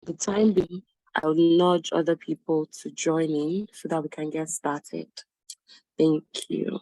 the time being, I'll nudge other people to join in so that we can get started. Thank you.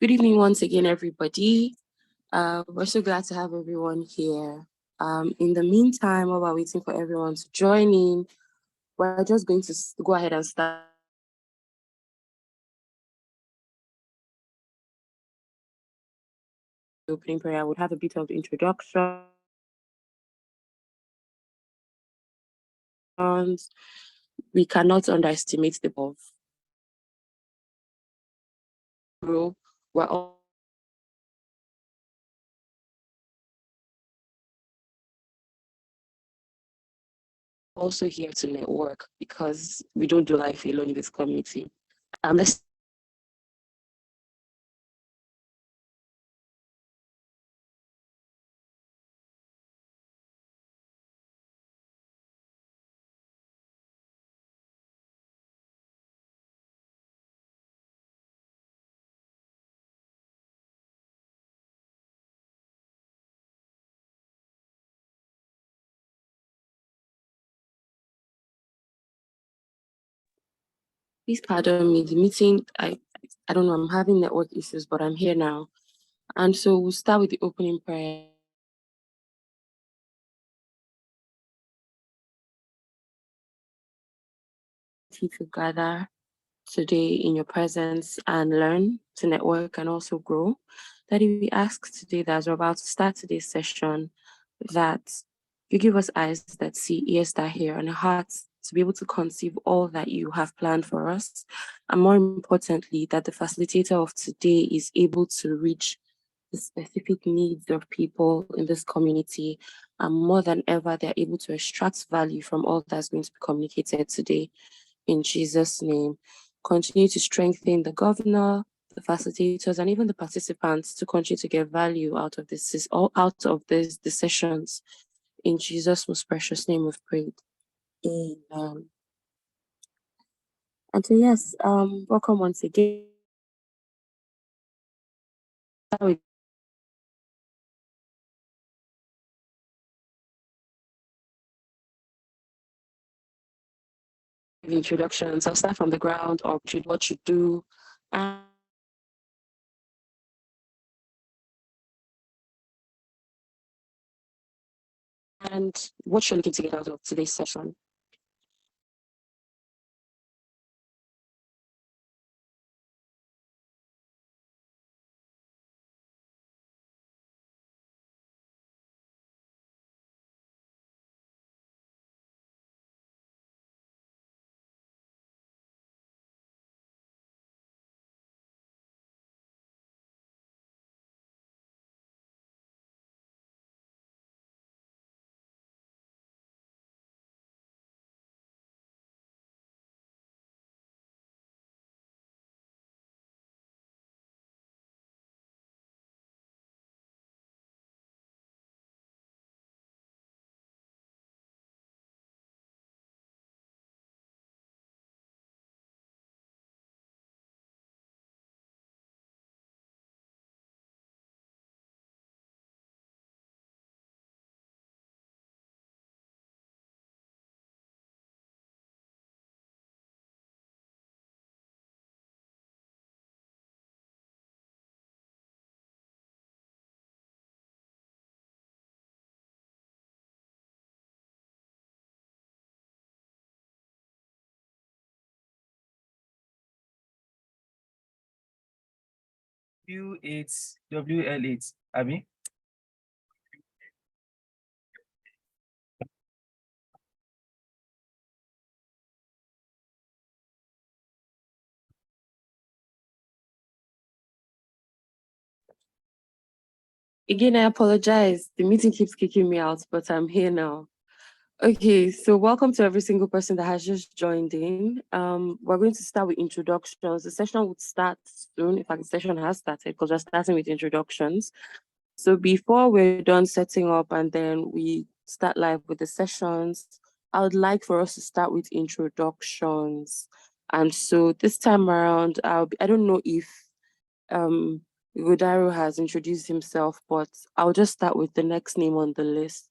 Good evening once again, everybody. We're so glad to have everyone here. In the meantime, while we're waiting for everyone to join in, we're just going to go ahead and start the opening prayer. I would have a bit of introduction. We cannot underestimate the of group. We're also here to network because we don't do life alone in this community. Let's please pardon me. The meeting, I don't know. I'm having network issues, but I'm here now, and so we'll start with the opening prayer. To gather today in your presence and learn to network and also grow. That we ask today that as we're about to start today's session, that you give us eyes that see, ears that hear, and hearts to be able to conceive all that you have planned for us. And more importantly, that the facilitator of today is able to reach the specific needs of people in this community. And more than ever, they're able to extract value from all that's going to be communicated today. In Jesus' name, continue to strengthen the governor, the facilitators, and even the participants to continue to get value out of this, all out of this the sessions. In Jesus' most precious name, we've prayed. Amen. And so yes, welcome once again. Introductions. I'll start from the ground or what you do, and what you're looking to get out of today's session. W8, WL8, Abby? Again, I apologize. The meeting keeps kicking me out, but I'm here now. Okay, so welcome to every single person that has just joined in. We're going to start with introductions. The session would start soon. In fact, the session has started because we're starting with introductions. So before we're done setting up and then we start live with the sessions, I would like for us to start with introductions. And so this time around, I don't know if um Godaro has introduced himself, but I'll just start with the next name on the list.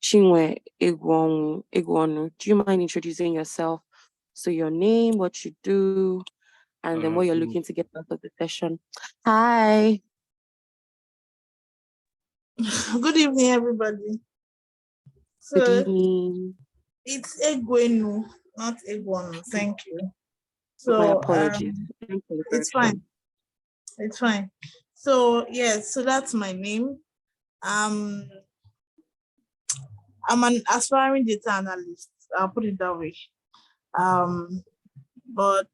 Chinwe Egwonu. Do you mind introducing yourself? So your name, what you do, and then what you're looking to get out of the session. Hi. Good evening, everybody. Good So evening. it's Egwenu, not Egwonu. Thank you. My So apologies. Thanks for the it's correction. fine. It's fine. So yes, so that's my name. I'm an aspiring data analyst. I'll put it that way. But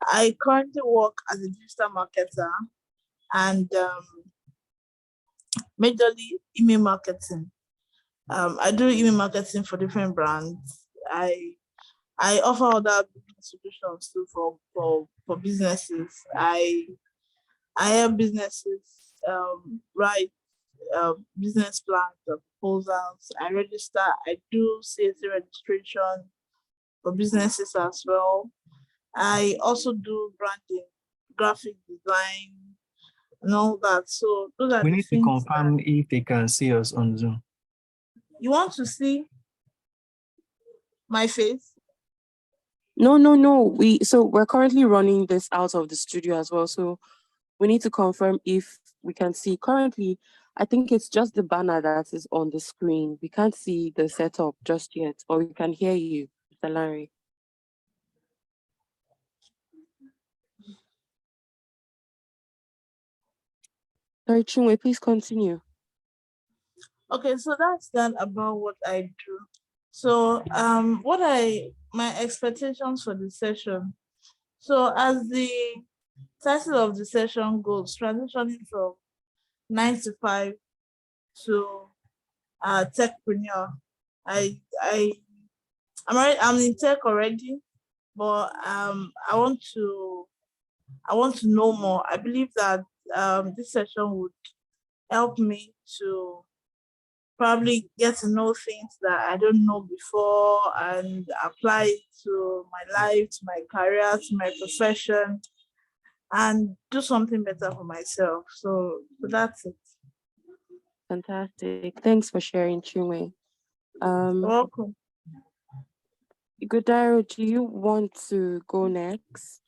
I currently work as a digital marketer and majorly email marketing. I do email marketing for different brands. I offer other solutions too for businesses. I help businesses write business plans, proposals. I register. I do CSA registration for businesses as well. I also do branding, graphic design, and all that. So those are We the need to things. confirm if they can see us on Zoom. You want to see my face? No. So we're currently running this out of the studio as well. So we need to confirm if we can see. Currently, I think it's just the banner that is on the screen. We can't see the setup just yet, or we can hear you, Mr. Larry. Sorry, Chinwe, please continue. Okay, so that's that about what I do. So my expectations for the session. So as the title of the session goes, transitioning from 9 to 5 to techpreneur. I I'm in tech already, but I want to know more. I believe that this session would help me to probably get to know things that I don't know before and apply it to my life, to my career, to my profession, and do something better for myself. So that's it. Fantastic. Thanks for sharing, Chinwe. You're welcome. Godaro, do you want to go next?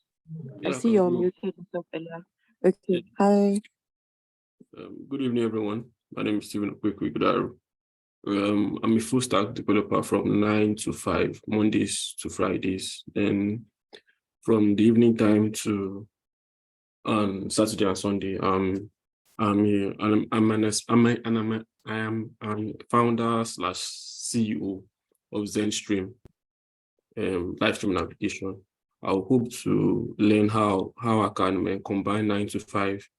I Yeah, I see can you're go. muted yourself earlier. Okay. Hi. Good evening, everyone. My name is Stephen Okwekwe. I'm a full stack developer from 9 to 5, Mondays to Fridays. Then from the evening time to on Saturday and Sunday, I am founder slash CEO of ZenStream, live streaming application. I hope to learn how I can combine 9 to 5.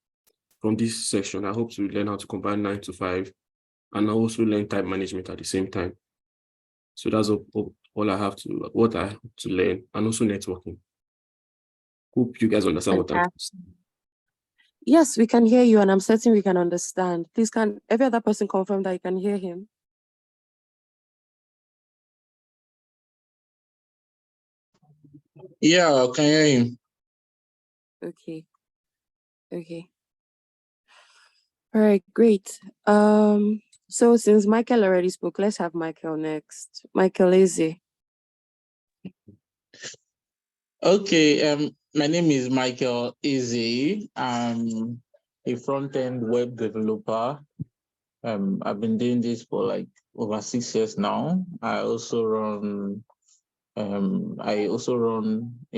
From this section, I hope to learn how to combine 9 to 5 and also learn time management at the same time. So that's all I have what I have to learn, and also networking. Hope you guys understand what I'm Fantastic. Yes, we can hear you, and I'm certain we can understand. Please, can every other person confirm that you can hear him? Yeah, I can hear you. Okay. Okay. All right, great. So since Michael already spoke, let's have Michael next. Michael Eze. Okay, my name is Michael Izzy. I'm a front-end web developer. I've been doing this for like over 6 years now. I also run a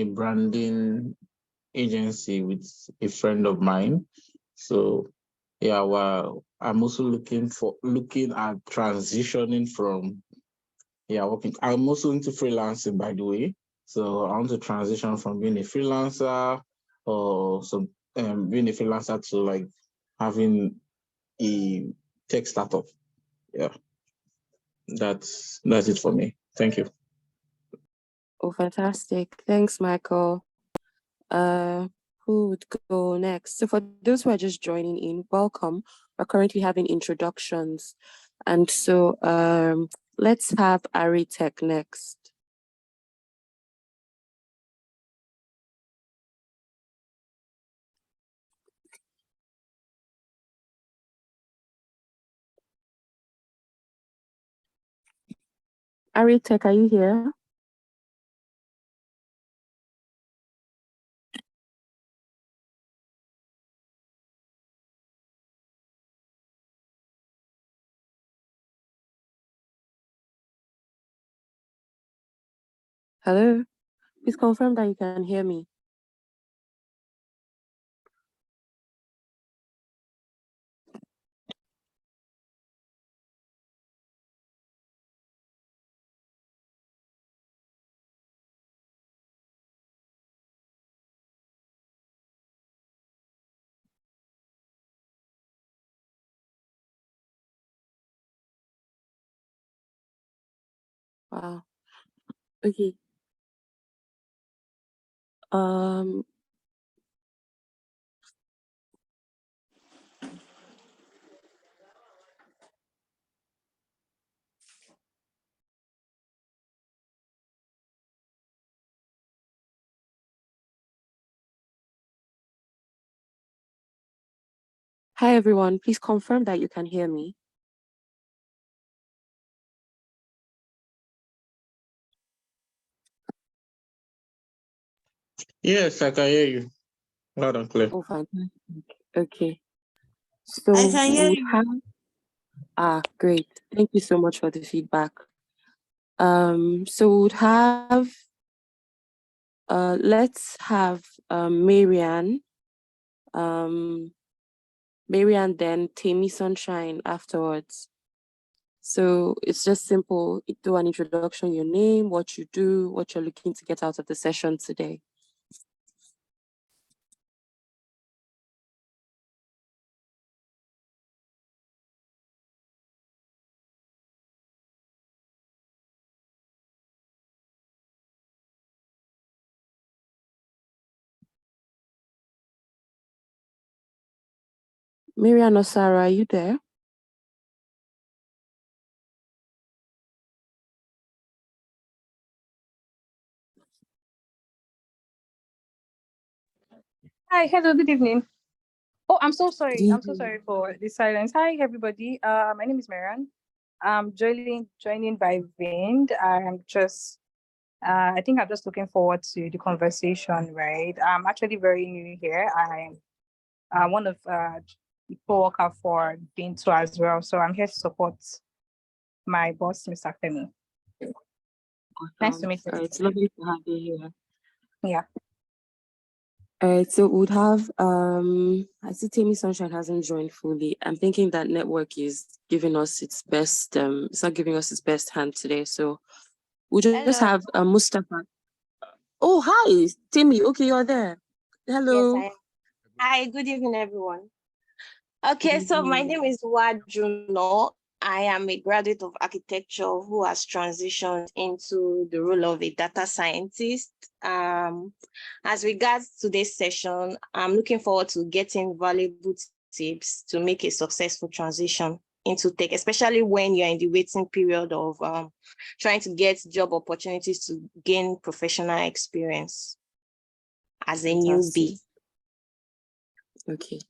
branding agency with a friend of mine. So yeah, well, I'm also looking at transitioning from working. I'm also into freelancing, by the way. So I want to transition from being a freelancer or being a freelancer to like having a tech startup. Yeah, that's it for me. Thank you. Oh, fantastic. Thanks, Michael. Who would go next? So for those who are just joining in, welcome. We're currently having introductions. And so let's have Ari Tech next. Ari Tech, are you here? Hello? Please confirm that you can hear me. Wow. Okay. Um, Hi, everyone. Please confirm that you can hear me. Yes, I can hear you loud and clear. Oh, fantastic. Okay. I So can hear we you. have great. Thank you so much for the feedback. So we'd have let's have Marianne, Marianne, then Tammy Sunshine afterwards. So it's just simple. Do an introduction, your name, what you do, what you're looking to get out of the session today. Miriam or Sarah, are you there? Hi, hello, good evening. Oh, I'm so sorry. Good I'm so sorry for the silence. Hi, everybody. My name is Marian. I'm joining by Vind. I think I'm just looking forward to the conversation, right? I'm actually very new here. I'm one of the co-worker for Vind too as well. So I'm here to support my boss, Mr. Femi. Nice to meet you. It's lovely to have you here. Yeah. All right, so we would have I see Tammy Sunshine hasn't joined fully. I'm thinking that network is giving us its best, it's not giving us its best hand today. So we'll just Hello. have Mustafa. Oh, hi, Tammy. Okay, you're there. Yes, Hello. Hi, good evening, everyone. Good Okay, so my evening. name is Wajuno. I am a graduate of architecture who has transitioned into the role of a data scientist. As regards today's session, I'm looking forward to getting valuable tips to make a successful transition into tech, especially when you're in the waiting period of trying to get job opportunities to gain professional experience as a newbie. Okay.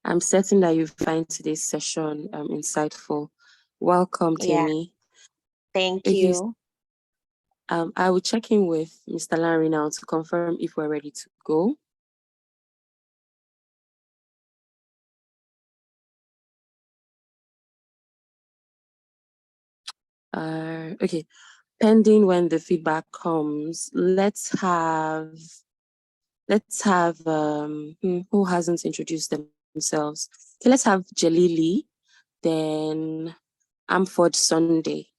I'm certain that you find today's session insightful. Welcome, Yeah, Tammy. thank Okay, you. I will check in with Mr. Larry now to confirm if we're ready to go. Okay, pending when the feedback comes, let's have who hasn't introduced themselves? Okay, let's have Jalili, then Amford Sunday.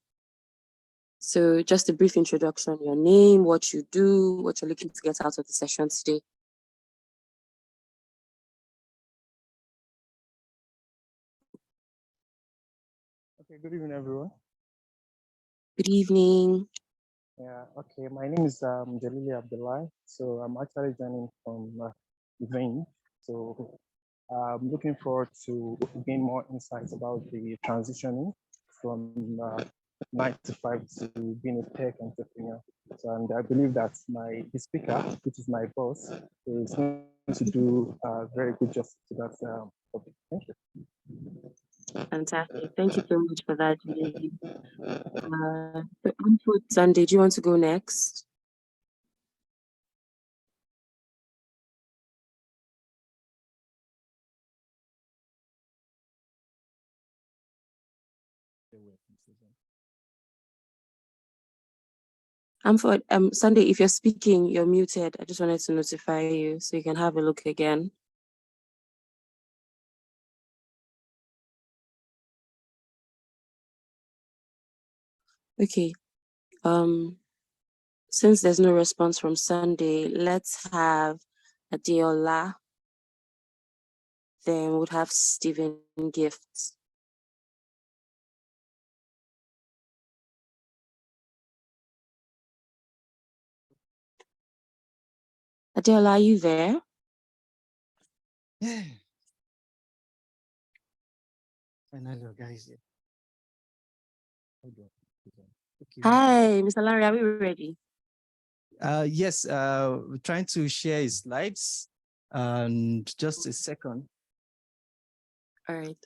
So just a brief introduction, your name, what you do, what you're looking to get out of the session today. Okay, good evening, everyone. Good evening. Yeah, okay, my name is Jalili Abdullah. So I'm actually joining from Vain. So I'm looking forward to gain more insights about the transitioning from 9 to 5 to being a tech entrepreneur. So, and I believe that the speaker, which is my boss, is going to do very good justice to that topic. Thank you. Fantastic. Thank you so much for that, Jalili. So Amford Sunday, do you want to go next? Amford, Sunday, if you're speaking, you're muted. I just wanted to notify you so you can have a look again. Okay. Since there's no response from Sunday, let's have Adeola. Then we'll have Stephen Gifts. Adeola, are you there? Yeah. Finally, guys. Hold on. Okay. Hi, Mr. Larry, are we ready? Yes, we're trying to share his slides. And just a second. All right.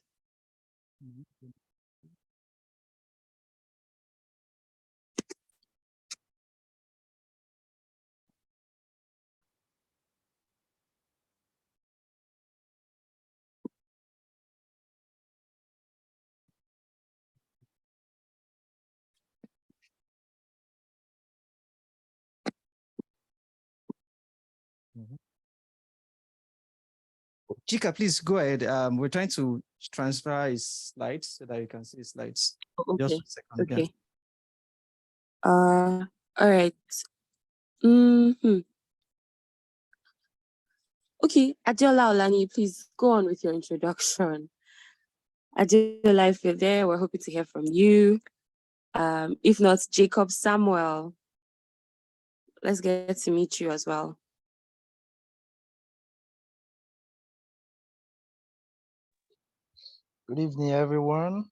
Chika, please go ahead. We're trying to transfer his slides so that you can see his slides. Just Okay. a second. Okay. All right. Mm-hmm. Okay, Adiola Olani, please go on with your introduction. Adiola, if you're there, we're hoping to hear from you. If not, Jacob Samuel, let's get to meet you as well. Good evening, everyone.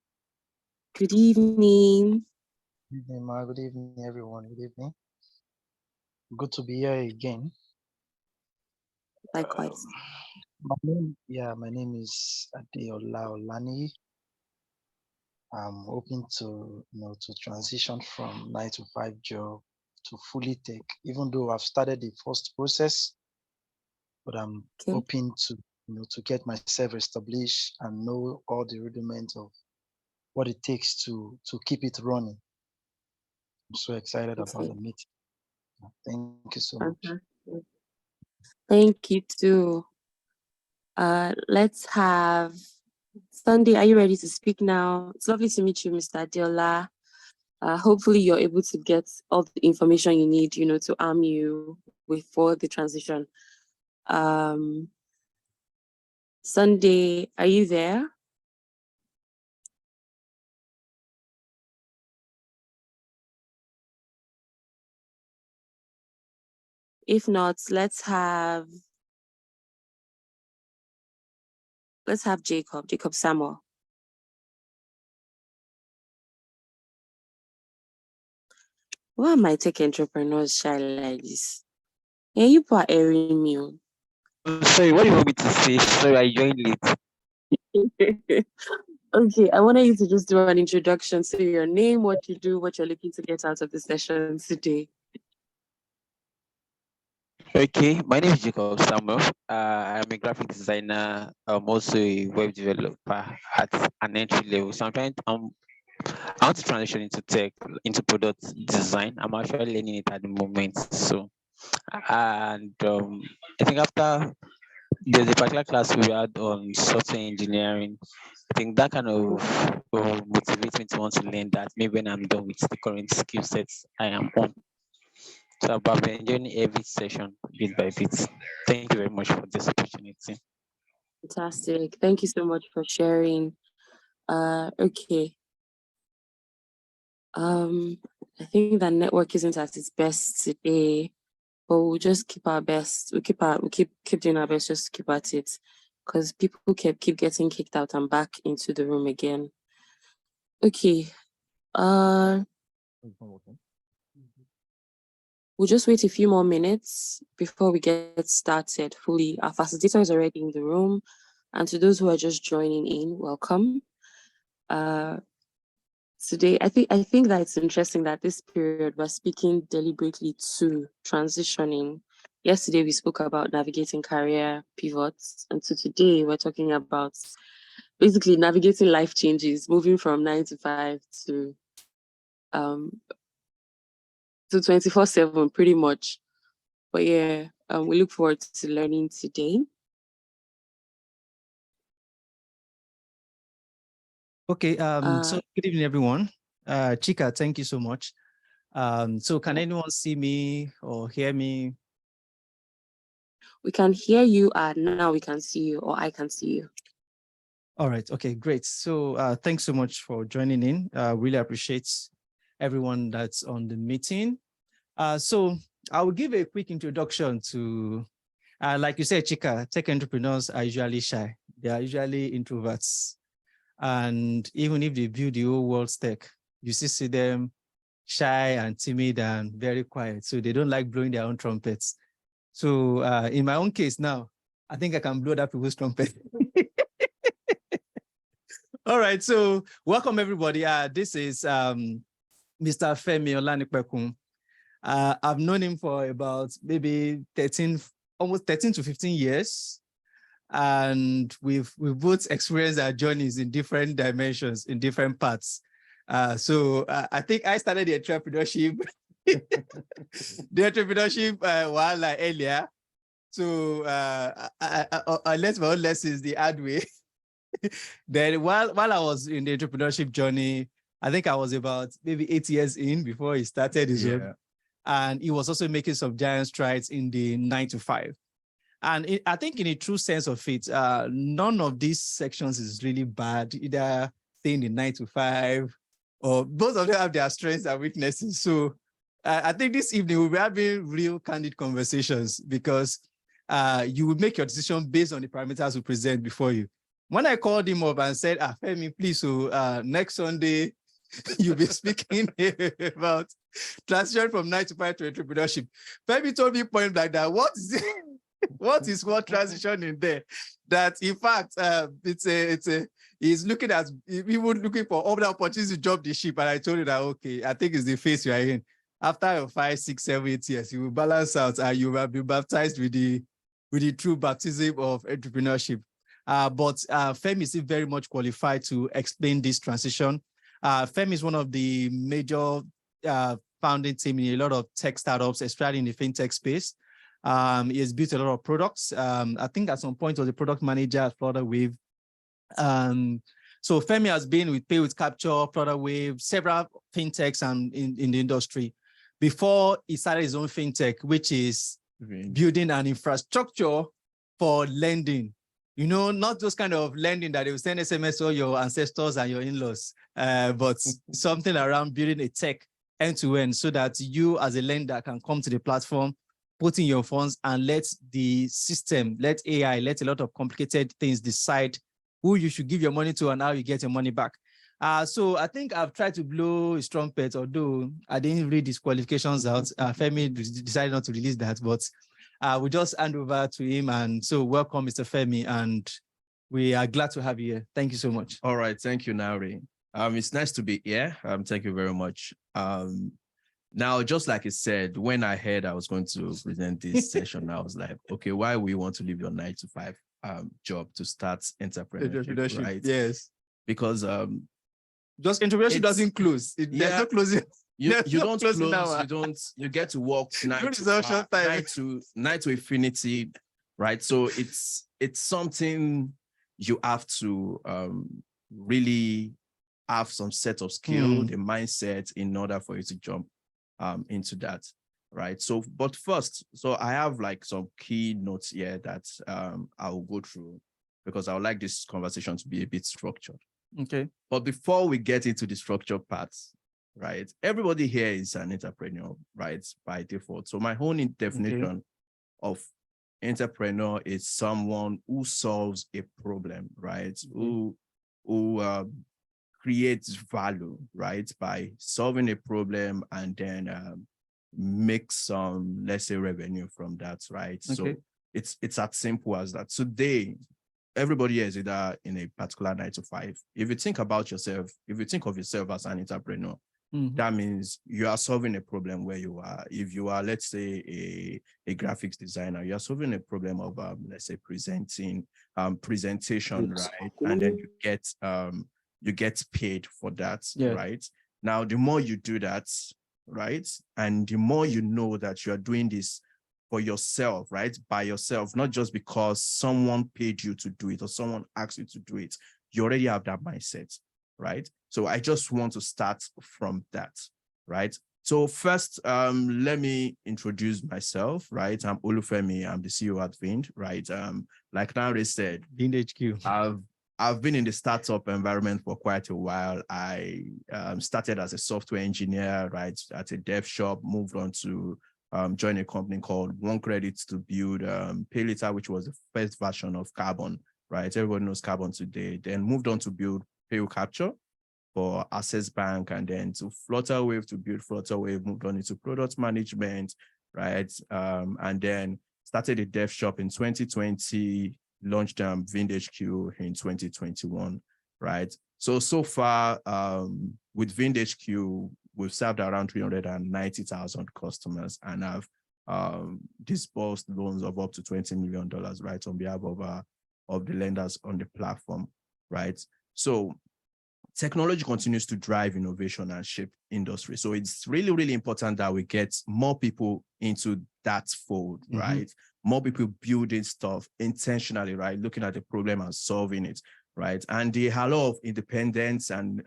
Good evening. Good evening, Ma. Good evening, everyone. Good evening. Good to be here again. Likewise. My name is Adeola Olani. I'm hoping to, to transition from 9 to 5 job to fully tech, even though I've started the first process, but I'm Okay. hoping to, to get myself established and know all the rudiments of what it takes to keep it running. I'm so excited about Okay. the meeting. Thank you so much. Fantastic. Thank you too. Let's have Sunday. Are you ready to speak now? It's lovely to meet you, Mr. Adiola. Hopefully you're able to get all the information you need, to arm you for the transition. Sunday, are you there? If not, let's have Jacob Samuel. Why am I tech entrepreneurs shy like this? Yeah, you are airing me. Sorry, what do you want me to say? Sorry, I joined late. Okay, I wanted you to just do an introduction, say your name, what you do, what you're looking to get out of the session today. Okay, my name is Jacob Samuel. I'm a graphic designer. I'm also a web developer at an entry level. So I want to transition into tech, into product design. I'm actually learning it at the moment. So, and I think after there's a particular class we had on software engineering. I think that kind of motivates me to want to learn that maybe when I'm done with the current skill sets I am on. So I've been enjoying every session bit by bit. Thank you very much for this opportunity. Fantastic. Thank you so much for sharing. Okay. I think that network isn't at its best today, but we'll just keep our best. We'll keep doing our best just to keep at it, because people keep getting kicked out and back into the room again. Okay. We'll just wait a few more minutes before we get started fully. Our facilitator is already in the room, and to those who are just joining in, welcome. Today, I think that it's interesting that this period we're speaking deliberately to transitioning. Yesterday we spoke about navigating career pivots, and so today we're talking about basically navigating life changes, moving from 9 to 5 to 24/7 pretty much. But yeah, we look forward to learning today. Okay, so good evening, everyone. Chika, thank you so much. So can anyone see me or hear me? We can hear you, now we can see you, or I can see you. All right, okay, great. So thanks so much for joining in. Really appreciate everyone that's on the meeting. So I will give a quick introduction to, like you said, Chika, tech entrepreneurs are usually shy. They are usually introverts. And even if they build the whole world's tech, you still see them shy and timid and very quiet. So they don't like blowing their own trumpets. So in my own case now, I think I can blow that people's trumpet. All right, so welcome everybody. This is Mr. Olufemi Olanipekun. I've known him for about maybe almost 13 to 15 years. And we've both experienced our journeys in different dimensions, in different parts. So I think I started the entrepreneurship, while earlier. So I learned my own lessons the hard way. Then while I was in the entrepreneurship journey, I think I was about maybe 8 years in before he started his own. And he was also making some giant strides in the 9 to 5. And I think in a true sense of it, none of these sections is really bad, either staying in 9 to 5, or both of them have their strengths and weaknesses. So I think this evening we'll be having real candid conversations, because you will make your decision based on the parameters we present before you. When I called him up and said, Femi, please, so next Sunday, you'll be speaking about transition from 9 to 5 to entrepreneurship. Femi told me point blank that what is it? What is what transition in there? That in fact, he's looking at people looking for other opportunities to jump the ship. And I told you that, okay, I think it's the phase you are in. After your 5, 6, 7, 8 years, you will balance out and you will be baptized with the true baptism of entrepreneurship. But Femi is very much qualified to explain this transition. Femi is one of the major founding team in a lot of tech startups, especially in the fintech space. He has built a lot of products. I think at some point was a product manager at Flutterwave. So Femi has been with Pay with Capture, Flutterwave, several fintechs and in the industry before he started his own fintech, which is building an infrastructure for lending. You know, not those kind of lending that they will send SMS to your ancestors and your in-laws, but something around building a tech end-to-end so that you as a lender can come to the platform, put in your funds and let the system, let AI, let a lot of complicated things decide who you should give your money to and how you get your money back. So I think I've tried to blow his trumpet, although I didn't read his qualifications out. Femi decided not to release that, but we just hand over to him. And so welcome, Mr. Femi, and we are glad to have you here. Thank you so much. All right, thank you, Nauri. It's nice to be here. Thank you very much. Now, just like I said, when I heard I was going to present this session, I was like, okay, why we want to leave your 9 to 5 job to start entrepreneurship, right? Yes. Because just entrepreneurship doesn't close. There's no closing. You don't close, now. you get to work 9 to infinity, right? So it's something you have to really have some set of skill, the mindset in order for you to jump into that, right? So, but first, so I have like some key notes here that I will go through because I would like this conversation to be a bit structured. Okay. But before we get into the structured parts, right? Everybody here is an entrepreneur, right? By default. So my own definition of entrepreneur is someone who solves a problem, right? Who creates value, right? By solving a problem and then make some, let's say, revenue from that, right? So it's as simple as that. Today, everybody here is either in a particular 9 to 5. If you think about yourself, if you think of yourself as an entrepreneur, that means you are solving a problem where you are. If you are, let's say, a graphics designer, you are solving a problem of, let's say, presentation, right? And then you get paid for that, right? Now, the more you do that, right? And the more you know that you are doing this for yourself, right? By yourself, not just because someone paid you to do it or someone asked you to do it. You already have that mindset, right? So I just want to start from that, right? So first, let me introduce myself, right? I'm Olufemi, I'm the CEO at Vind, right? Like Nauri said, Vind HQ. I've been in the startup environment for quite a while. I started as a software engineer, right, at a dev shop, moved on to join a company called One Credit to build PayLater, which was the first version of Carbon, right? Everybody knows Carbon today. Then moved on to build Pay with Capture for Access Bank, and then to Flutterwave to build Flutterwave, moved on into product management, right? And then started a dev shop in 2020, launched Vind HQ in 2021, right? So far with Vind HQ, we've served around 390,000 customers and have disbursed loans of up to $20 million, right, on behalf of the lenders on the platform, right? So technology continues to drive innovation and shape industry. So it's really, really important that we get more people into that fold, right? more people building stuff intentionally, right? Looking at the problem and solving it, right? And the halo of independence and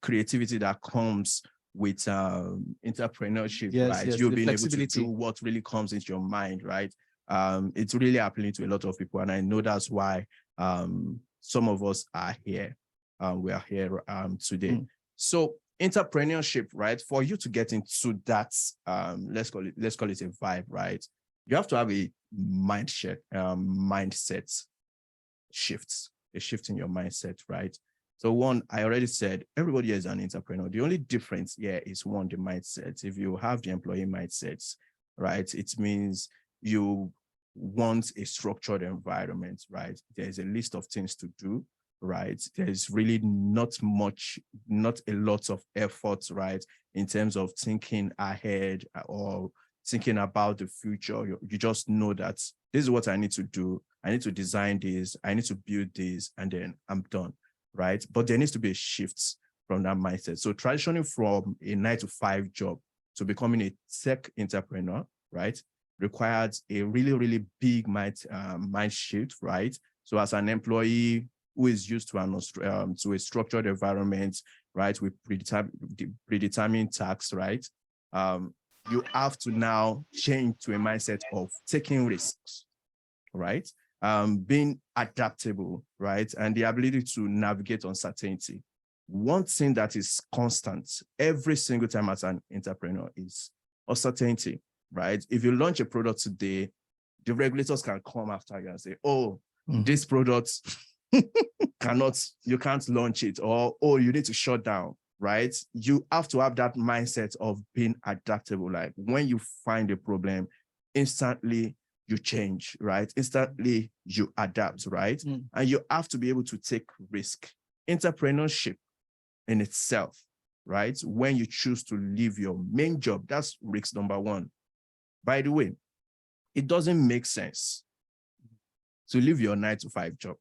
creativity that comes with entrepreneurship, right? Yes, You'll the be able to flexibility. do what really comes into your mind, right? It's really appealing to a lot of people. And I know that's why some of us are here. We are here today. So entrepreneurship, right? For you to get into that, let's call it a vibe, right? You have to have a mindset shifts, a shift in your mindset, right? So one, I already said, everybody is an entrepreneur. The only difference here is one, the mindset. If you have the employee mindsets, right, it means you want a structured environment, right? There's a list of things to do, right? There's really not a lot of effort, right? In terms of thinking ahead or thinking about the future. You just know that this is what I need to do. I need to design this, I need to build this, and then I'm done, right? But there needs to be a shift from that mindset. So transitioning from a 9-to-5 job to becoming a tech entrepreneur, right, requires a really, really big mind shift, right? So as an employee who is used to a structured environment, right, with predetermined tasks, right, you have to now change to a mindset of taking risks, right? Being adaptable, right? And the ability to navigate uncertainty. One thing that is constant every single time as an entrepreneur is uncertainty, right? If you launch a product today, the regulators can come after you and say, oh, this product you can't launch it, or, oh, you need to shut down, right? You have to have that mindset of being adaptable. Like when you find a problem, instantly you change, right? Instantly you adapt, right? And you have to be able to take risk. Entrepreneurship in itself, right? When you choose to leave your main job, that's risk number one. By the way, it doesn't make sense to leave your 9-to-5 job.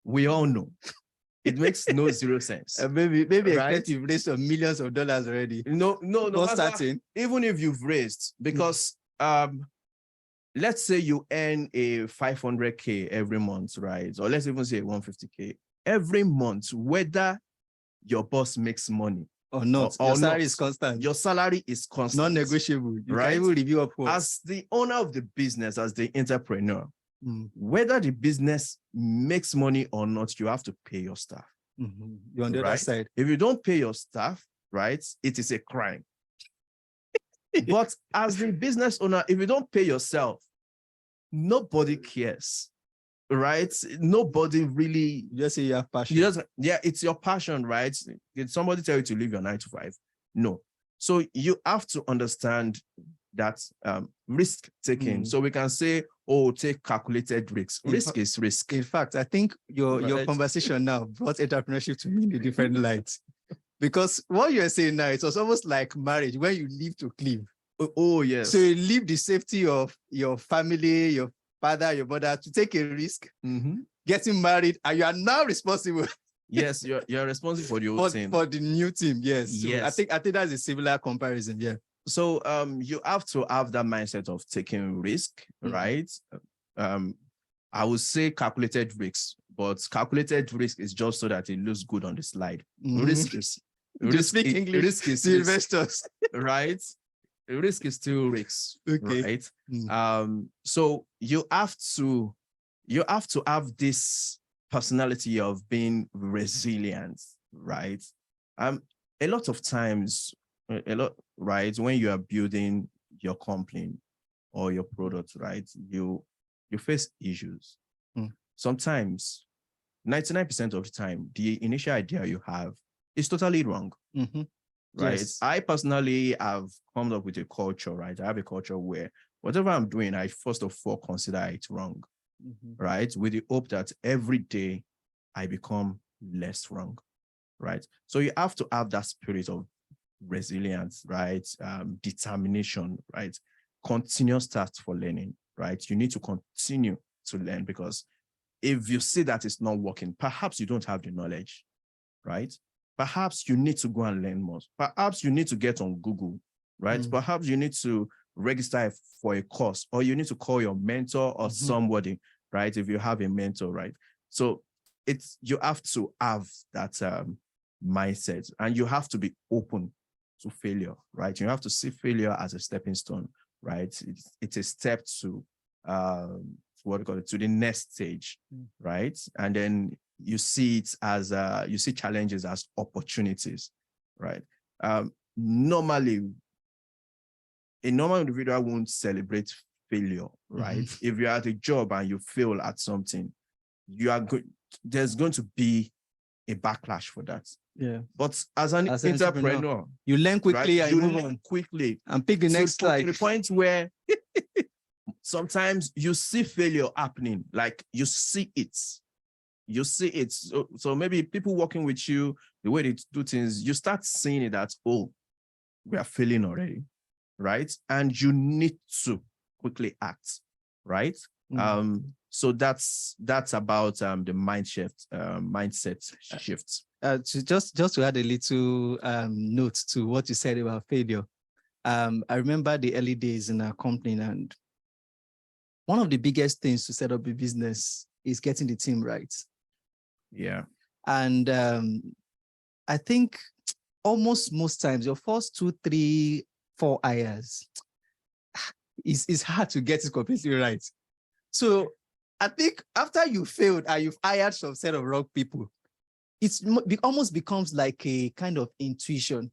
We all know. It makes zero sense. Maybe right? expect you've raised some millions of dollars already. No. Starting. Even if you've raised, because let's say you earn a 500K every month, right? Or let's even say 150K every month, whether your boss makes money or not, your salary is constant. Your salary is constant. Non-negotiable. You right? can even review upwards. As the owner of the business, as the entrepreneur, whether the business makes money or not, you have to pay your staff. You're on the other side. If you don't pay your staff, right, it is a crime. But as the business owner, if you don't pay yourself, nobody cares, right? Nobody really. You just say you have passion. It's your passion, right? Did somebody tell you to leave your 9-to-5? No. So you have to understand that risk taking. So we can say, oh, take calculated risks. Risk is risk. In fact, I think your conversation now brought entrepreneurship to me in a different light. Because what you're saying now, it was almost like marriage when you leave to cleave. Oh, yes. So you leave the safety of your family, your father, your mother to take a risk, getting married, and you are now responsible. Yes, you're responsible for the old team. For the new team, yes. Yes. So I think that's a similar comparison, yeah. So you have to have that mindset of taking risk, right? I would say calculated risks, but calculated risk is just so that it looks good on the slide. Risk is English to investors, right? Risk is still risk, right? So you have to have this personality of being resilient, right? A lot of times, right, when you are building your company or your product, right, you face issues. Sometimes, 99% of the time, the initial idea you have is totally wrong. Right. Yes. I personally have come up with a culture, right? I have a culture where whatever I'm doing, I first of all consider it wrong, right? With the hope that every day I become less wrong, right? So you have to have that spirit of resilience, right? Determination, right? Continuous thirst for learning, right? You need to continue to learn, because if you see that it's not working, perhaps you don't have the knowledge, right? Perhaps you need to go and learn more. Perhaps you need to get on Google, right? Perhaps you need to register for a course, or you need to call your mentor or somebody, right? If you have a mentor, right? So you have to have that mindset, and you have to be open to failure, right? You have to see failure as a stepping stone, right? It's a step to what do you call it, to the next stage, right? And then you see it as you see challenges as opportunities, right? Normally, a normal individual won't celebrate failure, right? If you're at a job and you fail at something, there's going to be a backlash for that. Yeah. But as an entrepreneur, you learn quickly, right? and You move learn on quickly and pick the next slide. To the point where sometimes you see failure happening, like you see it. You see it. So maybe people working with you, the way they do things, you start seeing it that, oh, we are failing already, right? And you need to quickly act, right? So that's about the mindset shift. Just to add a little note to what you said about failure. I remember the early days in our company, and one of the biggest things to set up a business is getting the team right. Yeah. And I think almost most times your first 2, 3, 4 hires, it's hard to get it completely right. So I think after you failed and you've hired some set of wrong people, it almost becomes like a kind of intuition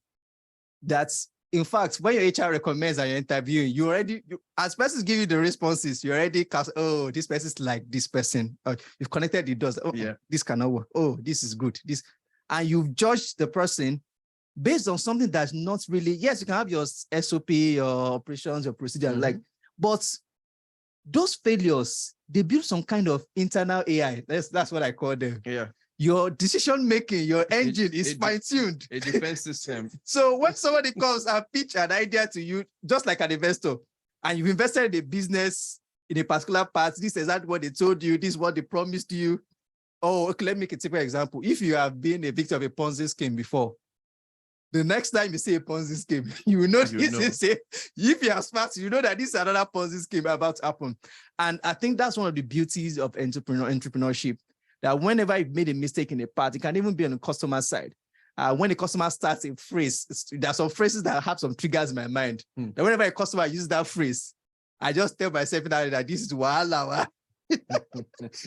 that's, in fact, when your HR recommends and you're interviewing, as persons give you the responses, you already cast, oh, this person's like this person. You've connected the dots. Oh, yeah, this cannot work. Oh, this is good. And you've judged the person based on something that's not really, yes, you can have your SOP, your operations, your procedure, but those failures, they build some kind of internal AI. That's what I call them. Yeah. Your decision making, your engine is fine-tuned. A defense system. So when somebody comes and pitch an idea to you, just like an investor, and you've invested in a business in a particular part, this is exactly what they told you, this is what they promised you. Oh, okay, let me make a typical example. If you have been a victim of a Ponzi scheme before, the next time you see a Ponzi scheme, you will know if you are smart, you know that this is another Ponzi scheme about to happen. And I think that's one of the beauties of entrepreneurship, that whenever you've made a mistake in a part, it can even be on the customer side. When the customer starts a phrase, there are some phrases that have some triggers in my mind. That whenever a customer uses that phrase, I just tell myself that this is wahala.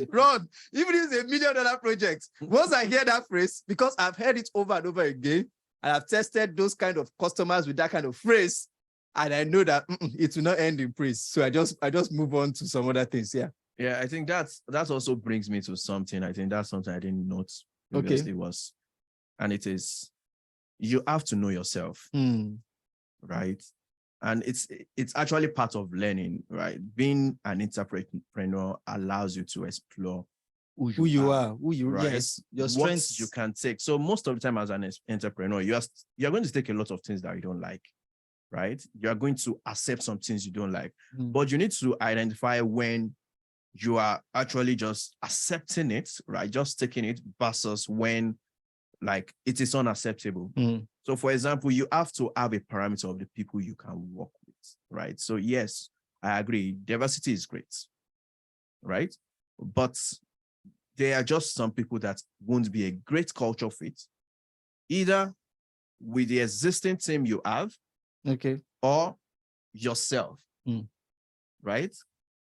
Run, even if it's $1 million project. Once I hear that phrase, because I've heard it over and over again, and I've tested those kind of customers with that kind of phrase, and I know that it will not end in praise. So I just move on to some other things. Yeah. Yeah, I think that also brings me to something. I think that's something I didn't note previously was, and it is, you have to know yourself, right? And it's actually part of learning, right? Being an entrepreneur allows you to explore who you are, right? Yes, your strengths you can take. So most of the time as an entrepreneur, you're going to take a lot of things that you don't like, right? You are going to accept some things you don't like, but you need to identify when you are actually just accepting it, right? Just taking it versus when like it is unacceptable. So for example, you have to have a parameter of the people you can work with, right? So yes, I agree. Diversity is great, right? But there are just some people that won't be a great culture fit, either with the existing team you have, or yourself, right?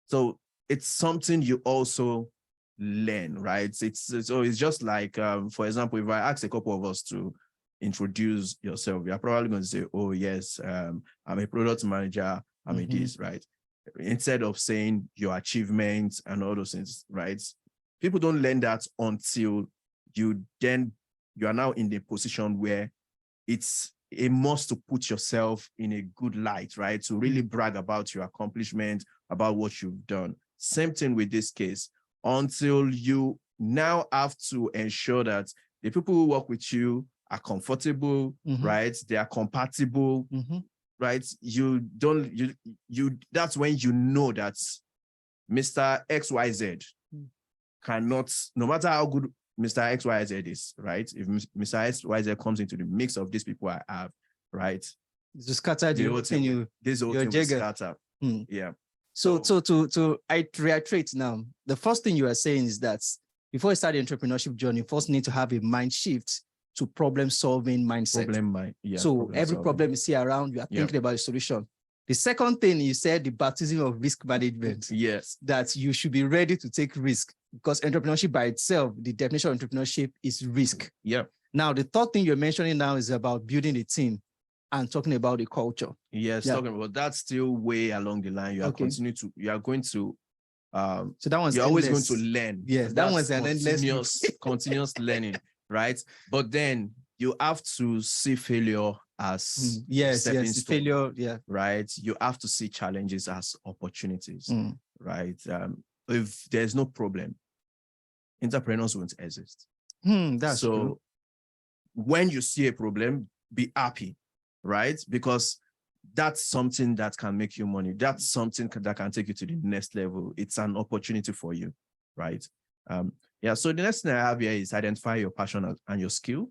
So it's something you also learn, right? It's just like, for example, if I ask a couple of us to introduce yourself, you're probably going to say, oh yes, I'm a product manager, I'm a this, right? Instead of saying your achievements and all those things, right? People don't learn that until you are now in the position where it's a must to put yourself in a good light, right? To really brag about your accomplishment, about what you've done. Same thing with this case, until you now have to ensure that the people who work with you are comfortable, right? They are compatible, right? That's when you know that Mr. XYZ cannot, no matter how good Mr. XYZ is, right? If Mr. XYZ comes into the mix of these people I have, right? To scatter the the whole whole thing, thing, this whole your thing will jagger. scatter. Hmm. Yeah. So I reiterate now, the first thing you are saying is that before you start the entrepreneurship journey, you first need to have a mind shift to problem-solving mindset. So every problem you see around, you are thinking about a solution. The second thing you said, the baptism of risk management. Yes. That you should be ready to take risk, because entrepreneurship by itself, the definition of entrepreneurship is risk. Yeah. Now, the third thing you're mentioning now is about building a team and talking about the culture. Yes, talking about that's still way along the line. You are going to so that one's you're endless. always going to learn. Yes, that one's an continuous continuous learning, right? But then you have to see failure as stepping stone, failure, yeah, right? You have to see challenges as opportunities, right? If there's no problem, entrepreneurs won't exist. That's so true. When you see a problem, be happy, right? Because that's something that can make you money. That's something that can take you to the next level. It's an opportunity for you, right? Yeah. So the next thing I have here is identify your passion and your skill,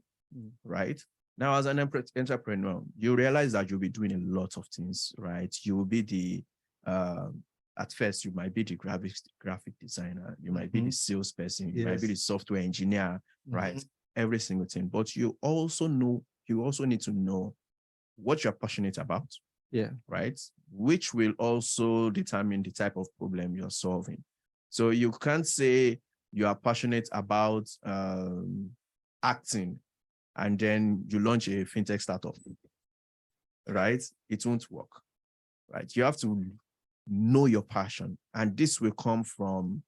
right? Now, as an entrepreneur, you realize that you'll be doing a lot of things, right? You will be the, at first, you might be the graphic designer, you might be the salesperson, you might be the software engineer, right? Every single thing. But you also need to know what you're passionate about, right? Which will also determine the type of problem you're solving. So you can't say you are passionate about acting and then you launch a fintech startup, right? It won't work, right? You have to know your passion, and this will come from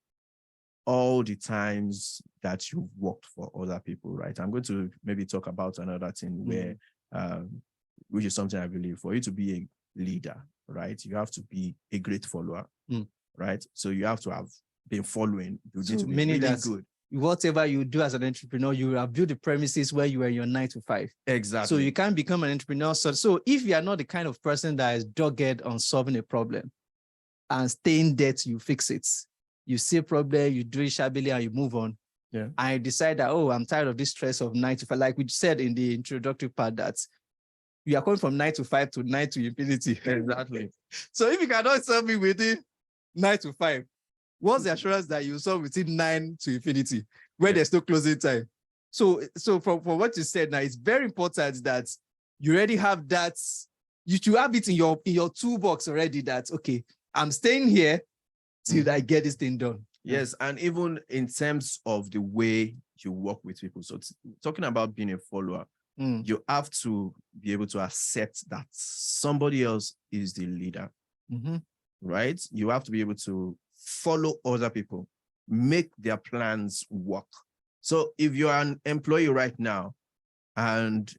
all the times that you've worked for other people, right? I'm going to maybe talk about another thing where, which is something I believe, for you to be a leader, right? You have to be a great follower, right? So you have to have been following. You need to be really good. Whatever you do as an entrepreneur, you have built the premises where you were in your 9 to 5. Exactly. So you can't become an entrepreneur. So if you are not the kind of person that is dogged on solving a problem and staying there till you fix it, you see a problem, you do it shabbily, and you move on. Yeah. And you decide that, oh, I'm tired of this stress of 9 to 5. Like we said in the introductory part, that you are going from 9 to 5 to 9 to infinity. Exactly. So if you cannot solve me within 9 to 5, what's the assurance that you solve within 9 to infinity where there's no closing time? So from what you said now, it's very important that you already have that. You should have it in your toolbox already, that, okay, I'm staying here till I get this thing done. Yes, and even in terms of the way you work with people. So talking about being a follower, you have to be able to accept that somebody else is the leader, right? You have to be able to follow other people, make their plans work. So if you're an employee right now and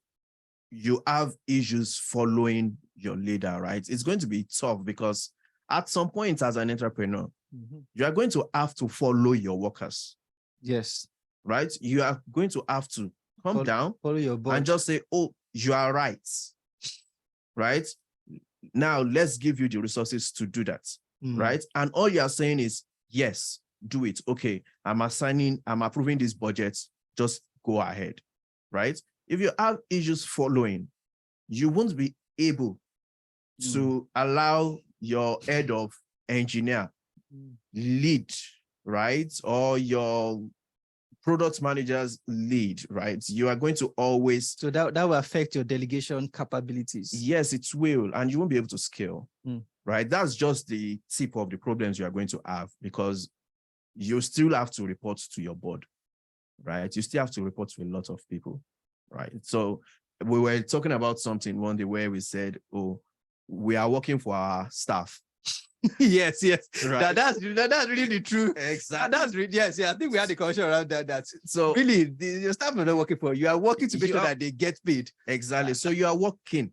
you have issues following your leader, right? It's going to be tough, because at some point as an entrepreneur, you are going to have to follow your workers. Yes. Right? You are going to have to come down, follow your boss, and just say, oh, you are right. Right? Now, let's give you the resources to do that. Right? And all you are saying is, yes, do it. Okay, I'm approving this budget. Just go ahead. Right? If you have issues following, you won't be able to allow your head of engineer lead, right? Or your product managers lead, right? You are going to always... So that will affect your delegation capabilities. Yes, it will. And you won't be able to scale, right? That's just the tip of the problems you are going to have, because you still have to report to your board, right? You still have to report to a lot of people, right? So we were talking about something one day where we said, oh, we are working for our staff. Yes. Right. That's really the truth. Exactly. Yes. I think we had a conversation around that. So really, your staff are not working for you. You are working to make sure that they get paid. Exactly. So you are working.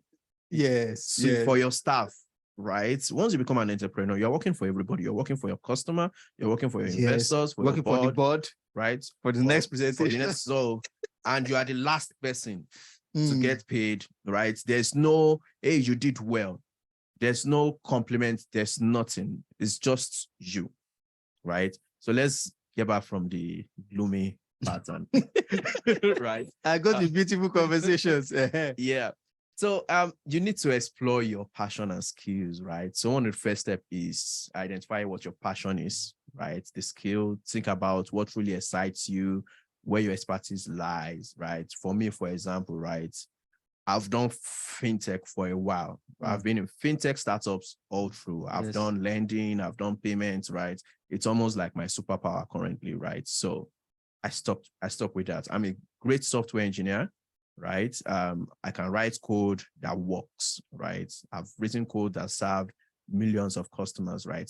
Yes. For your staff, right? Once you become an entrepreneur, you're working for everybody. You're working for your customer. You're working for your investors. For working your board, for the board, right? For the next presentation. And you are the last person to get paid, right? There's no, hey, you did well. There's no compliment. There's nothing. It's just you, right? So let's get back from the gloomy pattern, right? I got the beautiful conversations. Yeah. So you need to explore your passion and skills, right? So one of the first step is identify what your passion is, right? The skill, think about what really excites you, where your expertise lies, right? For me, for example, right, I've done fintech for a while. I've been in fintech startups all through. I've done lending, I've done payments, right? It's almost like my superpower currently, right? So I stopped with that. I'm a great software engineer, right? I can write code that works, right? I've written code that served millions of customers, right?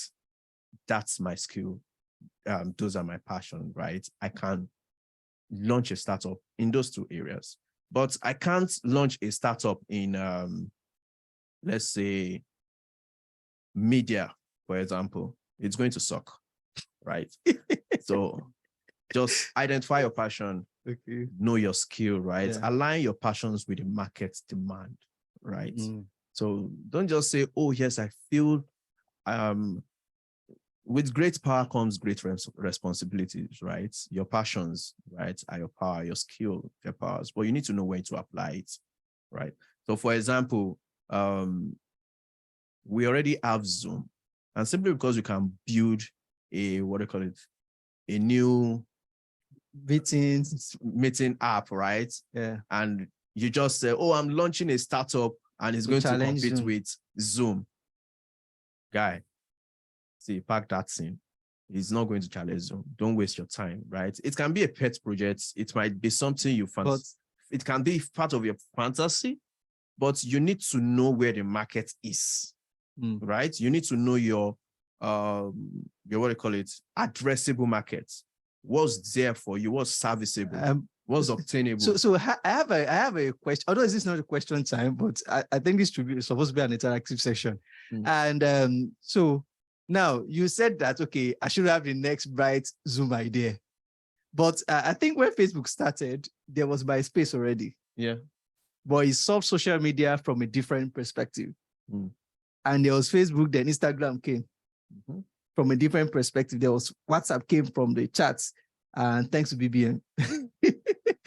That's my skill. Those are my passion, right? I can launch a startup in those two areas, but I can't launch a startup in, let's say, media, for example. It's going to suck, right? So just identify your passion, know your skill, right? Align your passions with the market demand, right? So don't just say, oh, yes, I feel with great power comes great responsibilities, right? Your passions, right, are your power, your skill, your powers, but you need to know when to apply it, right? So for example, we already have Zoom, and simply because we can build a, what do you call it, a new meeting app, right? Yeah. And you just say, oh, I'm launching a startup and it's going to compete with Zoom. Guy, see, pack that scene. He's not going to challenge Zoom. Don't waste your time, right? It can be a pet project. It might be something you fancy. It can be part of your fantasy, but you need to know where the market is, right? You need to know your what do you call it, addressable market. What's there for you? What's serviceable? What's obtainable? So I have a question. Although this is not a question time, but I think this should be supposed to be an interactive session. And so now you said that, okay, I should have the next bright Zoom idea. But I think when Facebook started, there was MySpace already. Yeah. But it solved social media from a different perspective. And there was Facebook, then Instagram came from a different perspective. There was WhatsApp came from the chats. And thanks to BBM.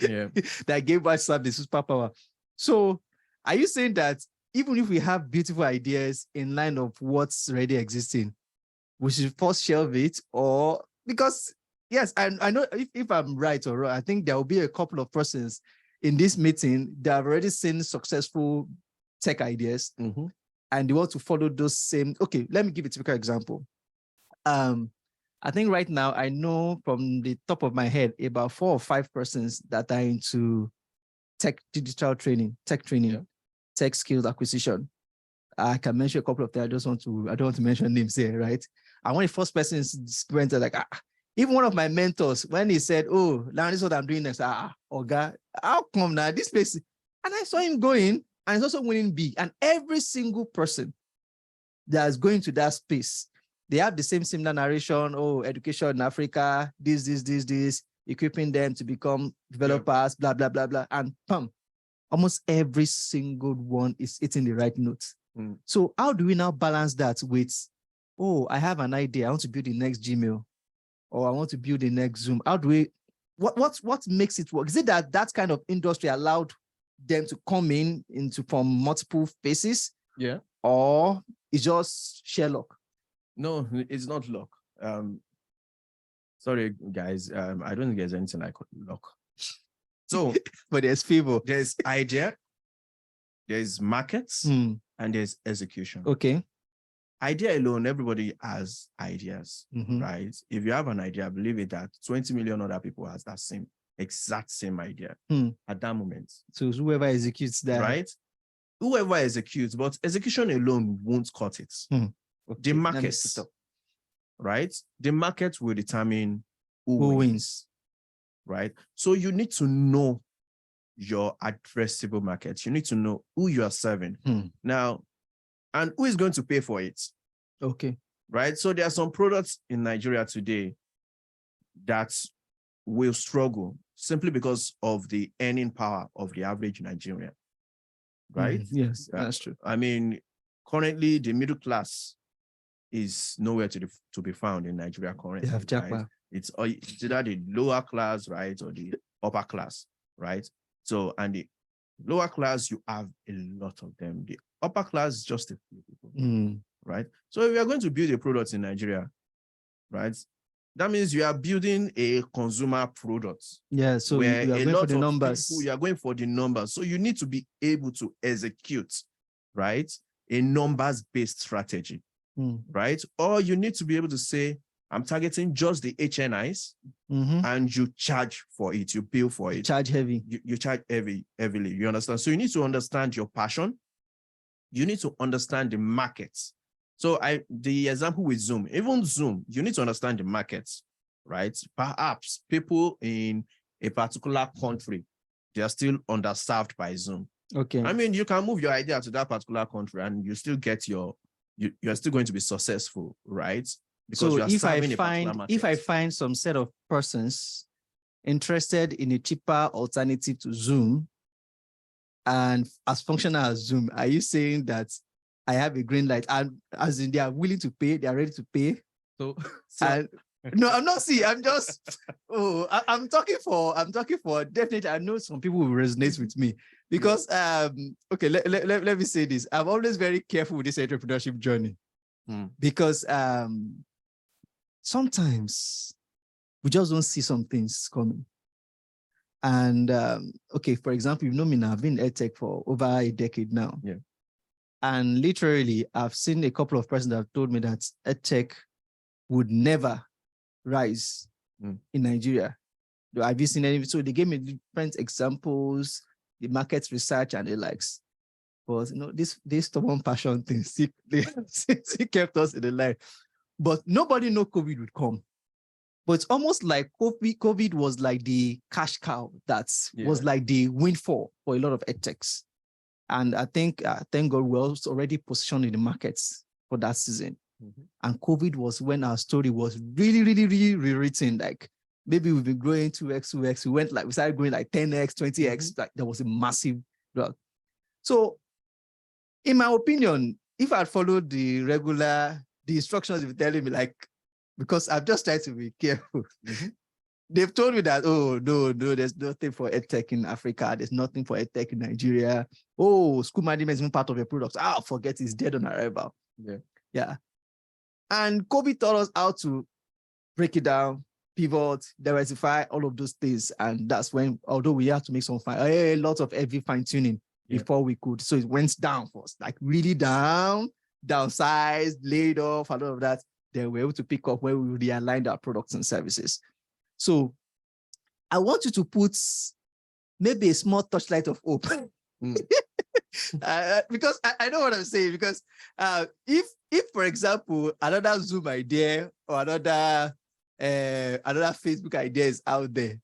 Yeah. That gave WhatsApp the superpower. So are you saying that even if we have beautiful ideas in line of what's already existing, we should first shelve it? Or because, yes, I know if I'm right or wrong, I think there will be a couple of persons in this meeting that have already seen successful tech ideas and they want to follow those same. Okay, let me give a typical example. I think right now I know from the top of my head about 4 or 5 persons that are into tech training, tech skills acquisition. I can mention a couple of them. I don't want to mention names here, right? And when the first person went like, even one of my mentors, when he said, oh, now this is what I'm doing next, Oga, how come now this place? And I saw him going, and he's also winning big. And every single person that's going to that space, they have the similar narration, oh, education in Africa, this, equipping them to become developers, blah, blah, blah, blah. And almost every single one is hitting the right notes. So how do we now balance that with, oh, I have an idea, I want to build the next Gmail, or I want to build the next Zoom? How do we, what makes it work? Is it that kind of industry allowed them to come into from multiple faces? Yeah. Or it's just Sherlock? No, it's not luck. Sorry, guys. I don't think there's anything like luck. So, but there's people. There's idea, there's markets, and there's execution. Okay. Idea alone, everybody has ideas, right? If you have an idea, believe it that 20 million other people has that exact same idea at that moment. So whoever executes that. Right? Whoever executes, but execution alone won't cut it. Okay. The market, right? The market will determine who wins, right? So you need to know your addressable market. You need to know who you are serving now, and who is going to pay for it. Okay. Right? So there are some products in Nigeria today that will struggle simply because of the earning power of the average Nigerian. Right? Yes, that's true. I mean, currently the middle class is nowhere to be found in Nigeria currently. Right? It's either the lower class, right, or the upper class, right? So, and Lower class, you have a lot of them. The upper class is just a few people, right? So if we are going to build a product in Nigeria, right, that means you are building a consumer product. Yeah, so where you are a going lot for the of numbers. people, you are going for the numbers. So you need to be able to execute, right, a numbers-based strategy, right? Or you need to be able to say, I'm targeting just the HNIs, and you charge for it, you bill for it. Charge heavy. You charge heavily, you understand? So you need to understand your passion. You need to understand the markets. So the example with Zoom, even Zoom, you need to understand the markets, right? Perhaps people in a particular country, they are still underserved by Zoom. Okay. I mean, you can move your idea to that particular country and you still get you're still going to be successful, right? Because So you are serving a particular market. if I find some set of persons interested in a cheaper alternative to Zoom and as functional as Zoom, are you saying that I have a green light, and as in they are willing to pay, they are ready to pay? So no, I'm not seeing. I'm just. I'm talking for definitely. I know some people will resonate with me because okay, let me say this. I'm always very careful with this entrepreneurship journey because sometimes we just don't see some things coming. And okay, for example, you know me now, I've been in EdTech for over a decade now. Yeah. And literally, I've seen a couple of persons that have told me that EdTech would never rise in Nigeria. Have you seen any? So they gave me different examples, the market research and the likes. But you know, this stubborn passion thing still kept us in the line. But nobody knew COVID would come. But it's almost like COVID was like the cash cow that was like the windfall for a lot of edtechs. And I think, thank God, we're already positioned in the markets for that season. And COVID was when our story was really rewritten. Like maybe we've been growing 2x. We started growing like 10x, 20x. Like there was a massive growth. So in my opinion, if I'd followed the instructions you're telling me, like, because I'm just trying to be careful. They've told me that, oh, no, there's nothing for EdTech in Africa. There's nothing for EdTech in Nigeria. Oh, school management is even part of your products. Forget it's dead on arrival. Yeah. And COVID taught us how to break it down, pivot, diversify, all of those things. And that's when, although we had to make some a lot of heavy fine-tuning before we could. So it went down first, like really down, downsized, laid off, and all of that. Then we're able to pick up where we realigned our products and services. So I want you to put maybe a small touchlight of hope. Because I know what I'm saying, because if for example, another Zoom idea or another Facebook idea is out there,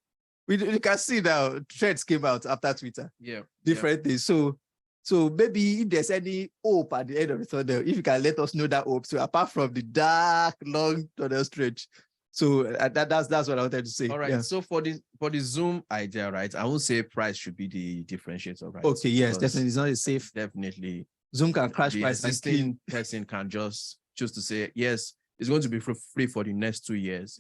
you can see now threads came out after Twitter. Different things. So maybe if there's any hope at the end of the tunnel, if you can let us know that hope. So apart from the dark, long tunnel stretch. So that's what I wanted to say. All right. So for the Zoom idea, right, I won't say price should be the differentiator, right? Okay, yes, definitely. It's not a safe. Definitely. Zoom can crash price. The existing person can just choose to say, yes, it's going to be free for the next 2 years.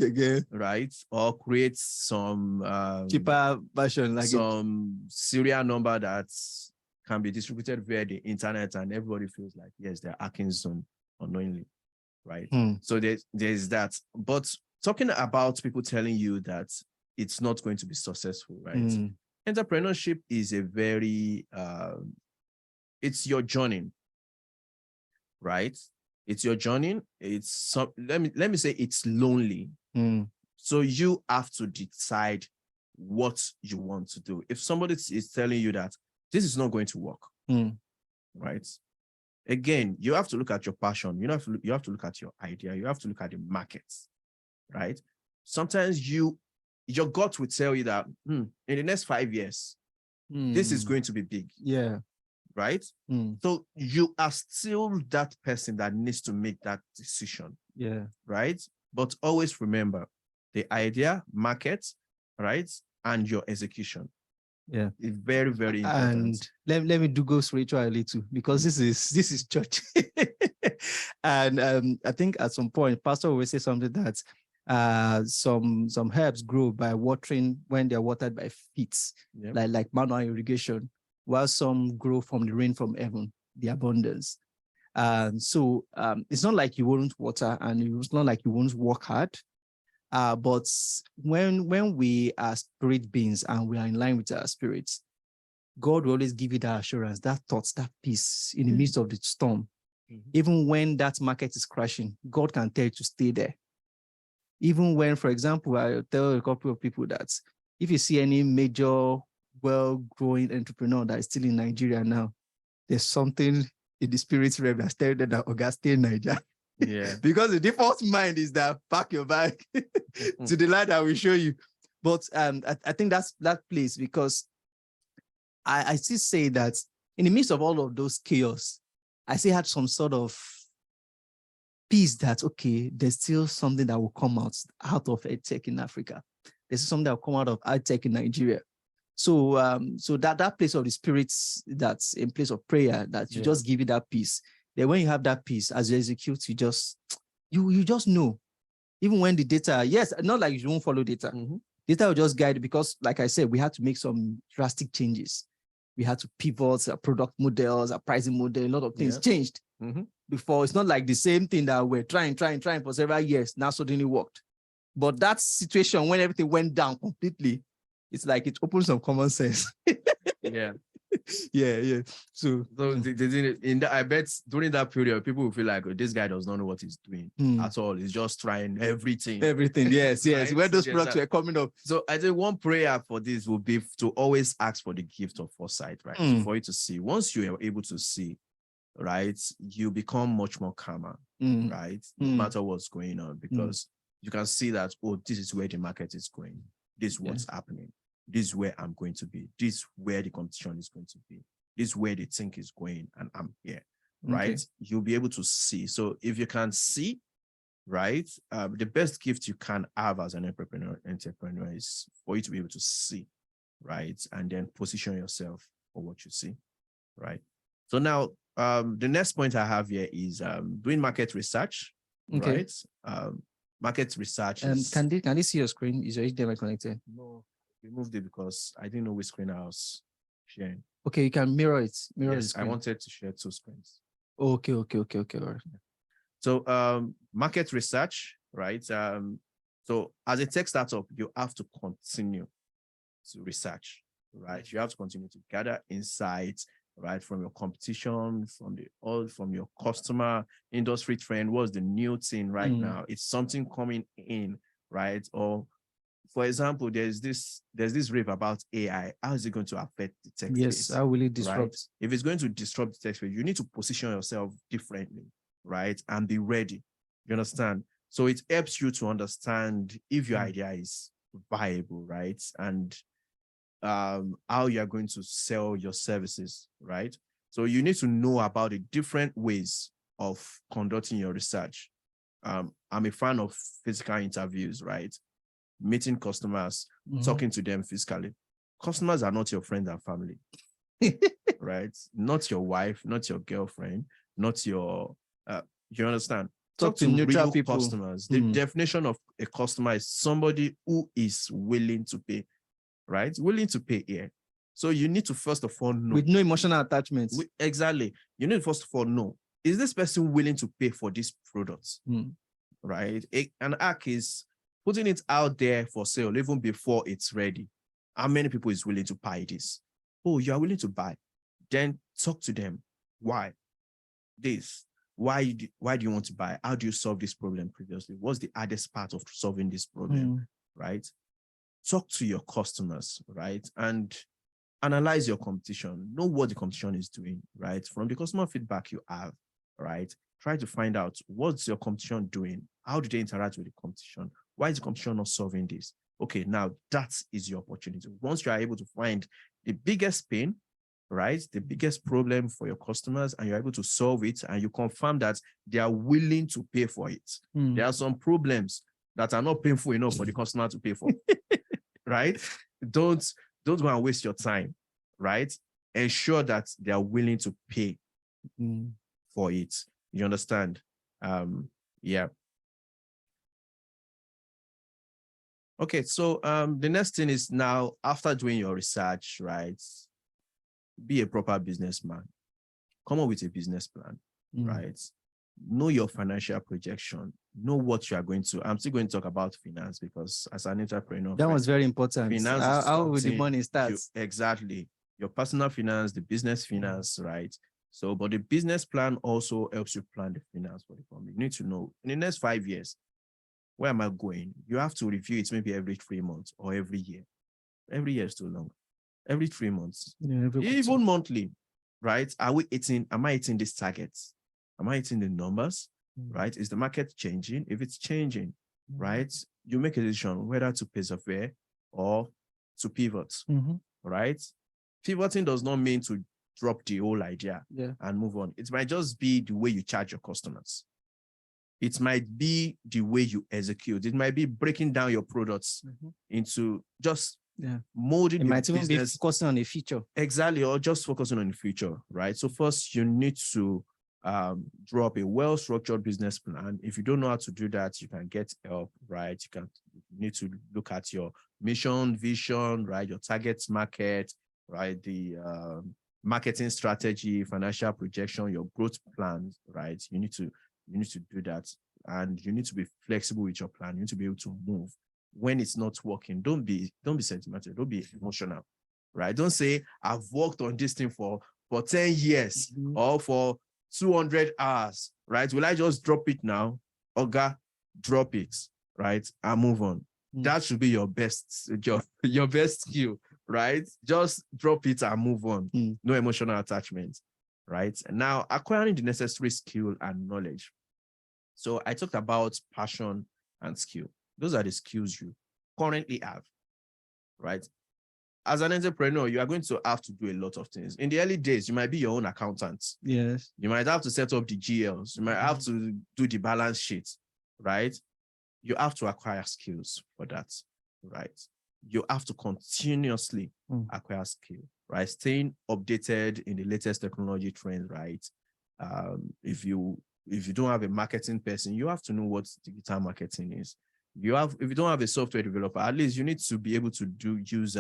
Right? Or create some cheaper version, like some serial number that can be distributed via the internet, and everybody feels like, yes, they're hacking Zoom unknowingly, right? So there's that. But talking about people telling you that it's not going to be successful, right? Entrepreneurship is a very, it's your journey, right? It's your journey. It's let me say it's lonely. So you have to decide what you want to do. If somebody is telling you that this is not going to work, right? Again, you have to look at your passion. You have to look at your idea. You have to look at the markets, right? Sometimes your gut will tell you that in the next 5 years, this is going to be big. Right? So you are still that person that needs to make that decision. Right? But always remember the idea, market, right? And your execution. It's very, very important. And let me go spiritual a little, because this is church. And I think at some point, Pastor will say something that some herbs grow by watering when they're watered by feet, like manual irrigation. while some grow from the rain from heaven, the abundance. So it's not like you won't water, and it's not like you won't work hard. But when we are spirit beings and we are in line with our spirits, God will always give you that assurance, that thoughts, that peace in the midst of the storm. Even when that market is crashing, God can tell you to stay there. Even when, for example, I tell a couple of people that if you see any major, well-growing entrepreneur that is still in Nigeria now, there's something in the spirit realm that's telling them that Oga, stay in Nigeria. Yeah. Because the default mind is that pack your bag to the light I will show you. But I think that's that place, because I still say that in the midst of all of those chaos, I still had some sort of peace that, okay, there's still something that will come out of EdTech in Africa. There's something that will come out of EdTech in Nigeria. So that place of the spirits, that's in place of prayer, that you just give it that peace. Then when you have that peace, as you execute, you just know. Even when the data, yes, not like you won't follow data. Data will just guide, because like I said, we had to make some drastic changes. We had to pivot our product models, our pricing model, a lot of things changed. Before, it's not like the same thing that we're trying for several years, now suddenly worked. But that situation, when everything went down completely, it's like it opened some common sense. Yeah. So in that, I bet during that period, people will feel like, oh, this guy does not know what he's doing at all. He's just trying everything. Yes. Right? Where those products were coming up. So I think one prayer for this will be to always ask for the gift of foresight, right? For you to see. Once you are able to see, right, you become much more calmer, right? No matter what's going on, because you can see that, oh, this is where the market is going. This is what's happening. This is where I'm going to be. This is where the competition is going to be. This is where the think is going, and I'm here, right? You'll be able to see. So if you can see, right, the best gift you can have as an entrepreneur is for you to be able to see, right, and then position yourself for what you see, right? So now, the next point I have here is doing market research, right? Market research. Can they see your screen? Is your HDMI connected? No, we moved it because I didn't know which screen I was sharing. Okay, you can mirror it. Yes, I wanted to share two screens. Okay. All right. So market research, right? So as a tech startup, you have to continue to research, right? You have to continue to gather insights, right, from your competition, from your customer, industry trend. What's the new thing right now? It's something coming in, right? Or for example, there's this rave about AI. How is it going to affect the tech space? How will it disrupt? Right? If it's going to disrupt the tech space, you need to position yourself differently, right? And be ready. You understand? So it helps you to understand if your idea is viable, right? And how you're going to sell your services, right? So you need to know about the different ways of conducting your research. I'm a fan of physical interviews, right? Meeting customers, talking to them physically. Customers are not your friends and family, right? Not your wife, not your girlfriend, not your, you understand? Talk to neutral real people. Customers. The definition of a customer is somebody who is willing to pay, right? Willing to pay here. So you need to first of all know. With no emotional attachments. Exactly. You need to first of all know, is this person willing to pay for this product? Right? An hack is putting it out there for sale even before it's ready. How many people is willing to buy this? Oh, you are willing to buy. Then talk to them. Why? This. Why do you want to buy? How do you solve this problem previously? What's the hardest part of solving this problem? Right? Talk to your customers, right? And analyze your competition. Know what the competition is doing, right? From the customer feedback you have, right? Try to find out what's your competition doing? How do they interact with the competition? Why is the competition not solving this? Okay, now that is your opportunity. Once you are able to find the biggest pain, right? The biggest problem for your customers, and you're able to solve it, and you confirm that they are willing to pay for it. There are some problems that are not painful enough for the customer to pay for, right? Don't go and waste your time, right? Ensure that they are willing to pay for it. You understand? Yeah. Okay, so the next thing is, now after doing your research, right? be a proper businessman. Come up with a business plan, right? Know your financial projection. Know what you are going to. I'm still going to talk about finance because as an entrepreneur, that was very important. Finance How will the money start? Exactly. Your personal finance, the business finance, right? So, but the business plan also helps you plan the finance for the company. You need to know in the next 5 years, where am I going? You have to review it maybe every 3 months or every year. Every year is too long. Every 3 months, even monthly, right? Am I hitting these targets? Am I hitting the numbers, right? Is the market changing? If it's changing, right? You make a decision whether to persevere or to pivot, right? Pivoting does not mean to drop the whole idea and move on. It might just be the way you charge your customers. It might be the way you execute. It might be breaking down your products into just molding. It might even be focusing on the future. Exactly, or just focusing on the future, right? So first, you need to draw up a well-structured business plan. If you don't know how to do that, you can get help, right? You need to look at your mission, vision, right? Your target market, right? The marketing strategy, financial projection, your growth plans, right? You need to do that, and you need to be flexible with your plan. You need to be able to move when it's not working. Don't be sentimental. Don't be emotional, right? Don't say I've worked on this thing for 10 years or for 200 hours, right? Will I just drop it now? Oga, drop it, right? And move on. That should be your best job, your best skill, right? Just drop it and move on. No emotional attachment, right? And now acquiring the necessary skill and knowledge. So I talked about passion and skill. Those are the skills you currently have, right? As an entrepreneur, you are going to have to do a lot of things. In the early days, you might be your own accountant. Yes. You might have to set up the GLs. You might have to do the balance sheet, right? You have to acquire skills for that, right? You have to continuously acquire skill, right? Staying updated in the latest technology trends, right? If you don't have a marketing person, you have to know what digital marketing is. If you don't have a software developer, at least you need to be able to use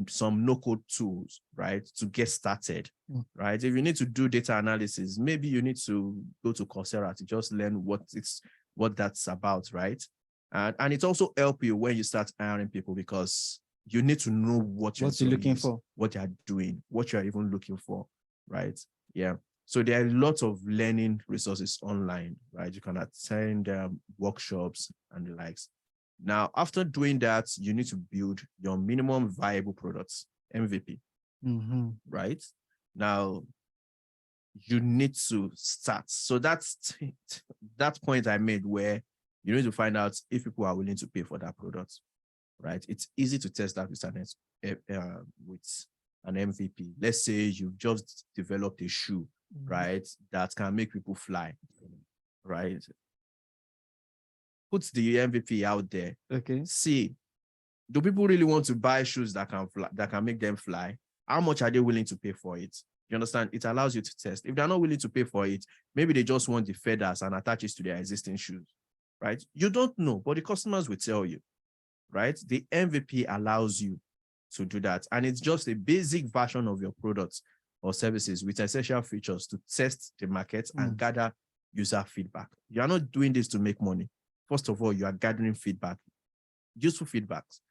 some no-code tools, right, to get started, right? If you need to do data analysis, maybe you need to go to Coursera to just learn what that's about, right? And it also helps you when you start hiring people because you need to know what you're looking for, what you're doing, what you're even looking for, right? Yeah. So there are lots of learning resources online, right? You can attend workshops and the likes. Now, after doing that, you need to build your minimum viable products, MVP, right? Now, you need to start. So that's that point I made where you need to find out if people are willing to pay for that product, right? It's easy to test that with an MVP. Let's say you've just developed a shoe, right, that can make people fly, right? Put the MVP out there. Okay. See, do people really want to buy shoes that can fly, that can make them fly? How much are they willing to pay for it? You understand? It allows you to test. If they're not willing to pay for it, maybe they just want the feathers and attach it to their existing shoes, right? You don't know, but the customers will tell you, right? The MVP allows you to do that. And it's just a basic version of your products or services with essential features to test the market and gather user feedback. You are not doing this to make money. First of all, you are gathering feedback, useful feedbacks,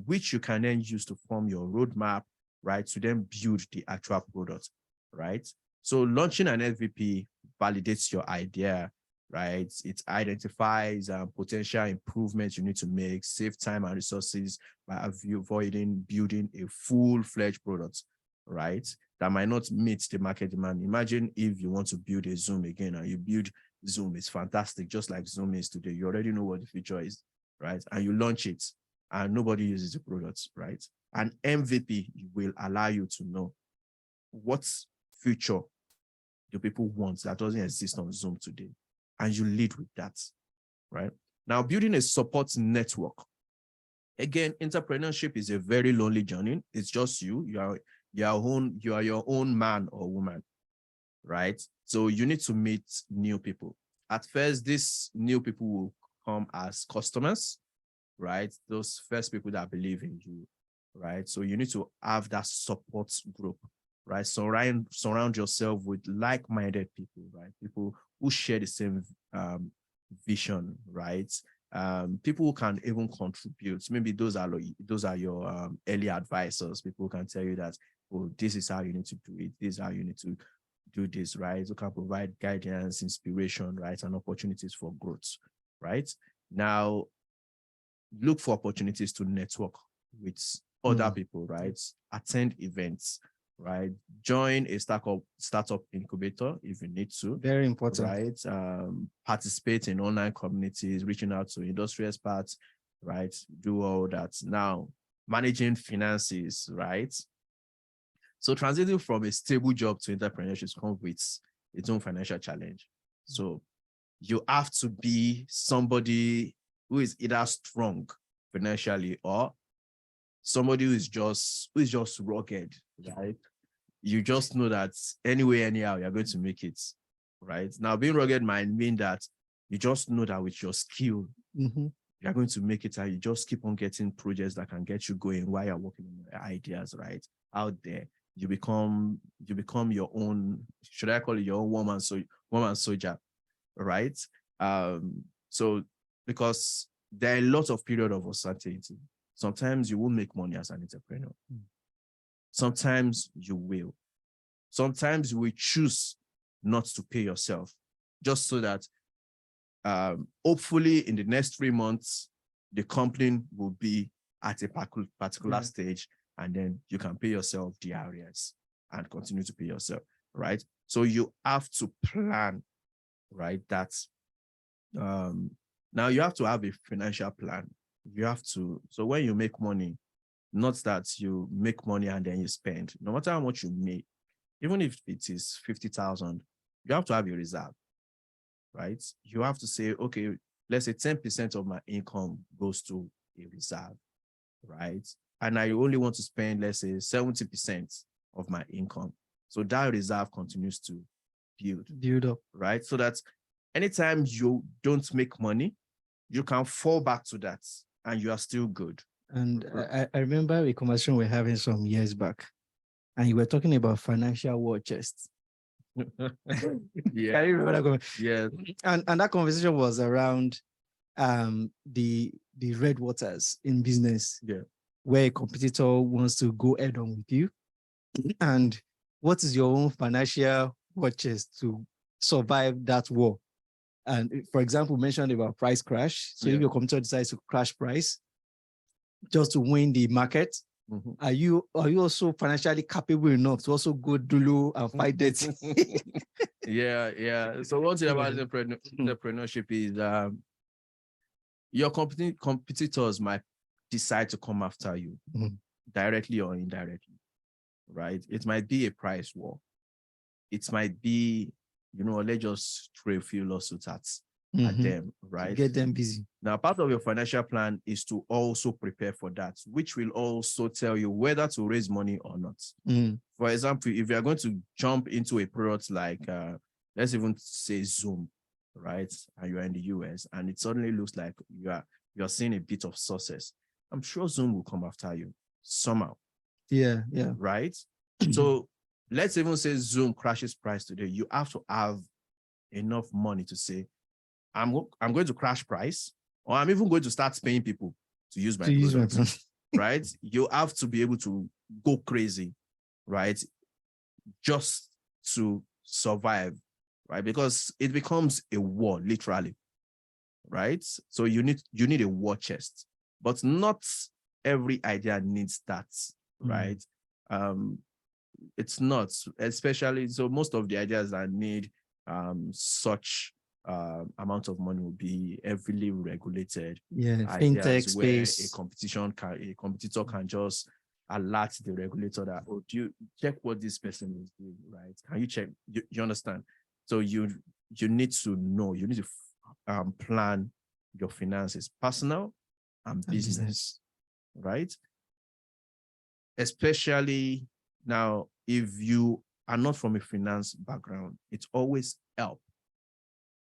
which you can then use to form your roadmap, right? To then build the actual product, right? So launching an MVP validates your idea, right? It identifies potential improvements you need to make, save time and resources by avoiding building a full-fledged product, right? That might not meet the market demand. Imagine if you want to build a Zoom again and you build Zoom, it's fantastic, just like Zoom is today. You already know what the future is, right? And you launch it and nobody uses the products, right? An MVP will allow you to know what feature do people want that doesn't exist on Zoom today. And you lead with that, right? Now, building a support network. Again, entrepreneurship is a very lonely journey. It's just you. You are your own man or woman, right? So you need to meet new people. At first, these new people will come as customers, right? Those first people that believe in you, right? So you need to have that support group, right? Surround yourself with like-minded people, right? People who share the same vision, right? People who can even contribute. Maybe those are your early advisors. People can tell you that, oh, this is how you need to do it. This is how you need to do this, right? Who can provide guidance, inspiration, right? And opportunities for growth, right? Now, look for opportunities to network with other people, right? Attend events, right? Join a startup incubator if you need to. Very important. Right? Participate in online communities, reaching out to industry experts, right? Do all that. Now, managing finances, right? So transiting from a stable job to entrepreneurship comes with its own financial challenge. So you have to be somebody who is either strong financially or somebody who is just rugged, right? You just know that anyway, anyhow, you're going to make it, right? Now, being rugged might mean that you just know that with your skill, you're going to make it, and you just keep on getting projects that can get you going while you're working on your ideas, right? Out there, you become your own, should I call it your own woman soldier, right? So because there are lots of period of uncertainty. Sometimes you will make money as an entrepreneur. Sometimes you will. Sometimes you will choose not to pay yourself, just so that hopefully in the next 3 months, the company will be at a particular stage, and then you can pay yourself the arrears and continue to pay yourself, right? So you have to plan, right? That's now you have to have a financial plan. You have to, so when you make money, not that you make money and then you spend, no matter how much you make, even if it is 50,000, you have to have a reserve, right? You have to say, okay, let's say 10% of my income goes to a reserve, right? And I only want to spend, let's say 70% of my income. So that reserve continues to build up, right? So that anytime you don't make money, you can fall back to that and you are still good. And I remember a conversation we're having some years back, and you were talking about financial war chest. Yeah. Can you remember that conversation? Yeah. And that conversation was around the red waters in business, where a competitor wants to go head on with you. And what is your own financial war chest to survive that war? And for example, mentioned about price crash. So if your competitor decides to crash price just to win the market, are you also financially capable enough to also go dulu and fight that? Yeah. So one thing about entrepreneurship is your competitors might decide to come after you directly or indirectly, right? It might be a price war. It might be, let's just throw a few lawsuits at them, right? To get them busy. Now, part of your financial plan is to also prepare for that, which will also tell you whether to raise money or not. For example, if you are going to jump into a product like, let's even say Zoom, right? And you are in the US, and it suddenly looks like you're seeing a bit of success. I'm sure Zoom will come after you somehow. Yeah. Right? So let's even say Zoom crashes price today. You have to have enough money to say, I'm going to crash price, or I'm even going to start paying people to use my product, right? You have to be able to go crazy, right? Just to survive, right? Because it becomes a war, literally, right? So you need a war chest, but not every idea needs that, right? It's not, especially, so most of the ideas that need such amount of money will be heavily regulated. Fintech space. A competitor can just alert the regulator that, oh, do you check what this person is doing, right? Can you check? You understand? So you need to know, you need to plan your finances, personal and business, right? Especially now, if you are not from a finance background, it's always help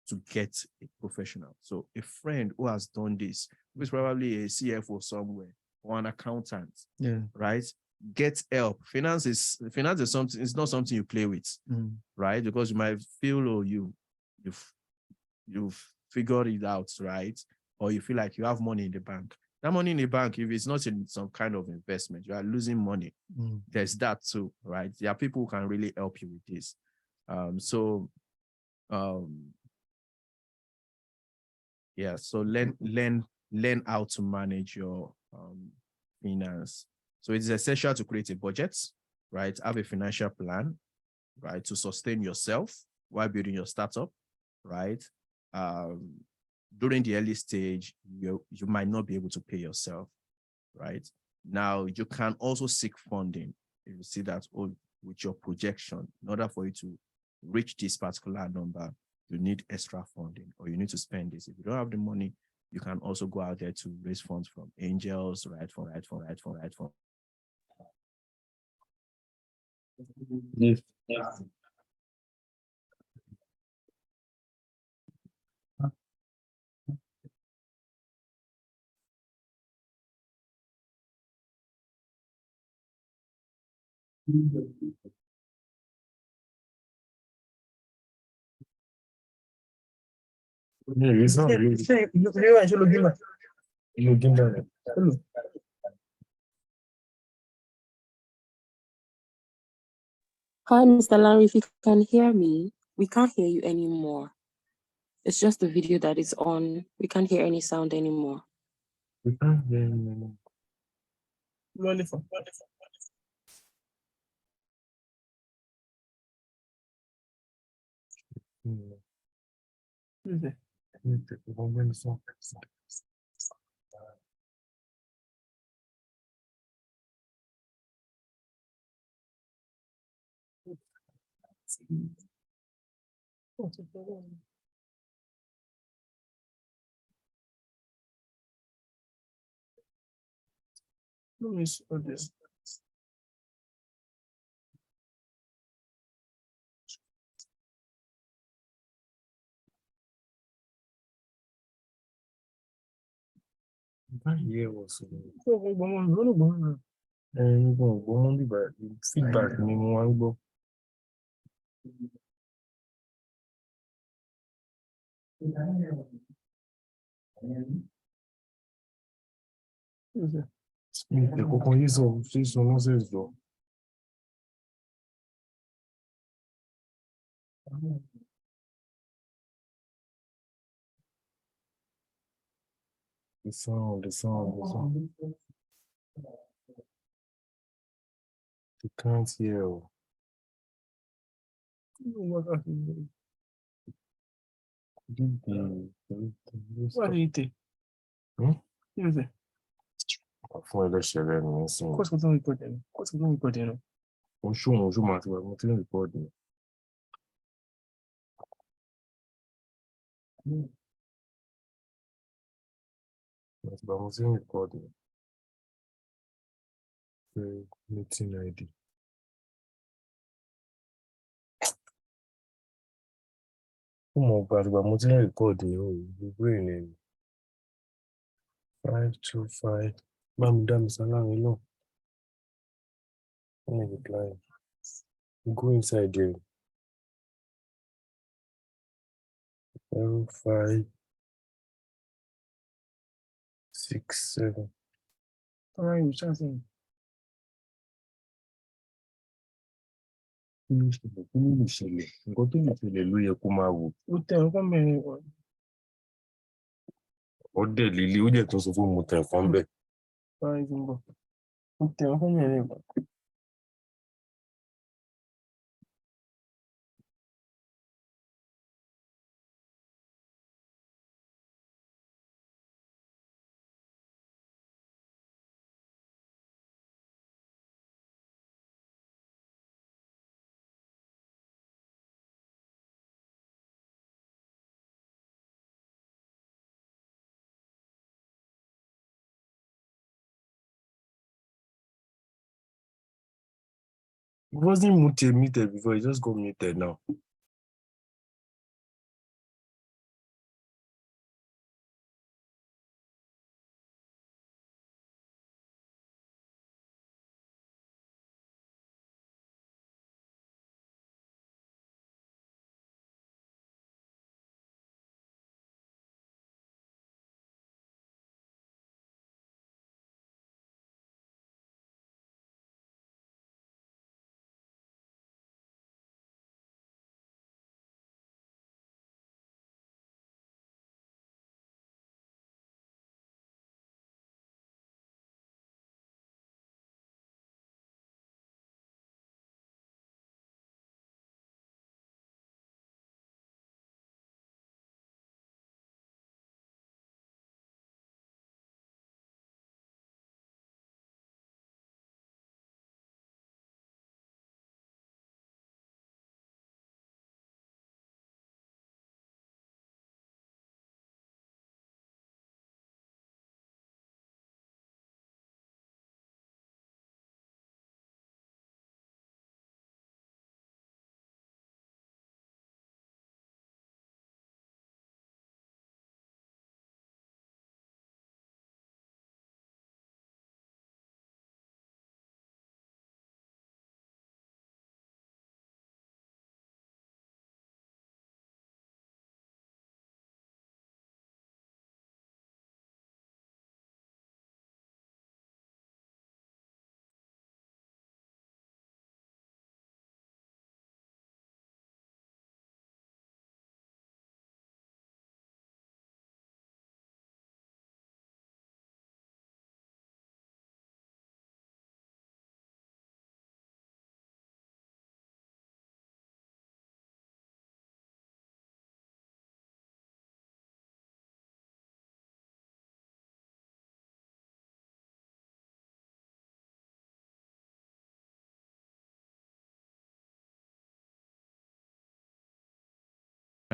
to get a professional. So a friend who has done this, who is probably a CFO somewhere or an accountant, right? get help. Finance is something, it's not something you play with, right? Because you might feel, oh, you've figured it out, right? Or you feel like you have money in the bank. That money in the bank, if it's not in some kind of investment, you are losing money. There's that too, right? There are people who can really help you with this. So learn how to manage your finance. So it's essential to create a budget, right? Have a financial plan, right? To sustain yourself while building your startup, right? During the early stage, you might not be able to pay yourself, right? Now, you can also seek funding. If you see that, oh, with your projection, in order for you to reach this particular number, you need extra funding, or you need to spend this. If you don't have the money, you can also go out there to raise funds from angels, right? Yes. Hi, Mr. Larry, if you can hear me, we can't hear you anymore. It's just the video that is on. We can't hear any sound anymore. We can't hear you. Wonderful. Let me see this. Feedback ni mo wá ń gbọ́. Ìkọ̀kan yìí sọ sísọ lọ́sẹ̀ sọ. The sound. You can't hear. What do you think? Fún ẹlẹ́ṣẹ̀ rẹ̀ ní sìn. What's going on with them? What's going on with them? Mo ṣó máa ti wà mo ti ń rìpọ́ọ̀dù. Àtìgbà mo ti ń rìpọ́ọ̀dù. Meeting ID. Ó mọ̀ ọ̀gbà àtìgbà mo ti ń rìpọ́ọ̀dù yìí ó gbogbo ènìyàn. 525. Bá mi dá mi sáláàrin náà. Let me reply. Go inside there. 0567. All right, you're chanting. Kí ló lè ṣẹlẹ̀? Nǹkan tó lè ṣẹlẹ̀ ló yẹ kó máa wò. Ó tẹ ọkọ mẹ́rin. Ó dẹ̀ líle, ó dẹ̀ tó sọ fún mo tẹ̀ nǹkan bẹ́ẹ̀. Ó tẹ ọkọ mẹ́rin. It wasn't muted before, it just got muted now.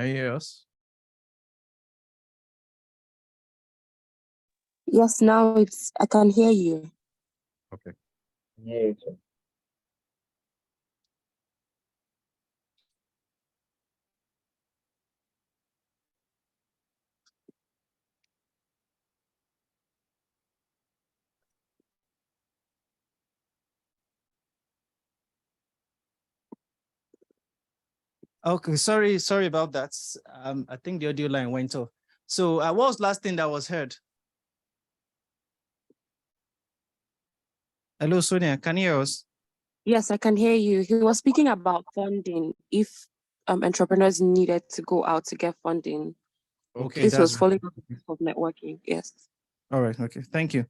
Can you hear us? Yes, now I can hear you. Okay. Yeah. Okay, sorry about that. I think the audio line went off. So what was last thing that was heard? Hello, Sonia, can you hear us? Yes, I can hear you. He was speaking about funding. If entrepreneurs needed to go out to get funding. Okay, This was that's following up of networking. Yes. all right. Okay, thank you.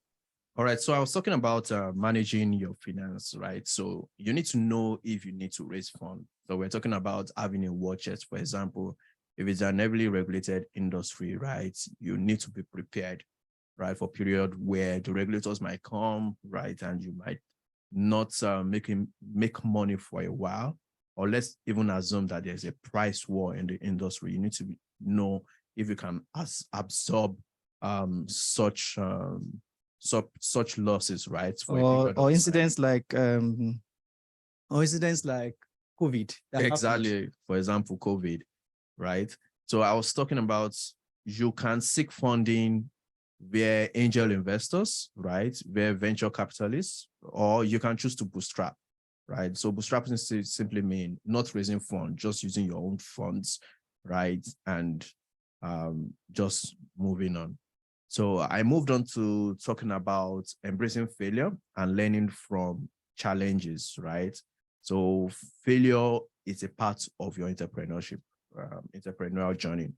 all right. So I was talking about managing your finance, right? So you need to know if you need to raise funds. So we're talking about having a war chest, for example. If it's an heavily regulated industry, right, you need to be prepared, right, for a period where the regulators might come, right, and you might not make money for a while, or let's even assume that there's a price war in the industry. You need to know if you can absorb such losses, right? For a period of Or time. incidents like COVID. Exactly. For example, COVID, right? So I was talking about you can seek funding via angel investors, right? Via venture capitalists, or you can choose to bootstrap, right? So bootstrapping simply mean not raising funds, just using your own funds, right? And just moving on. So I moved on to talking about embracing failure and learning from challenges, right? So failure is a part of your entrepreneurial journey,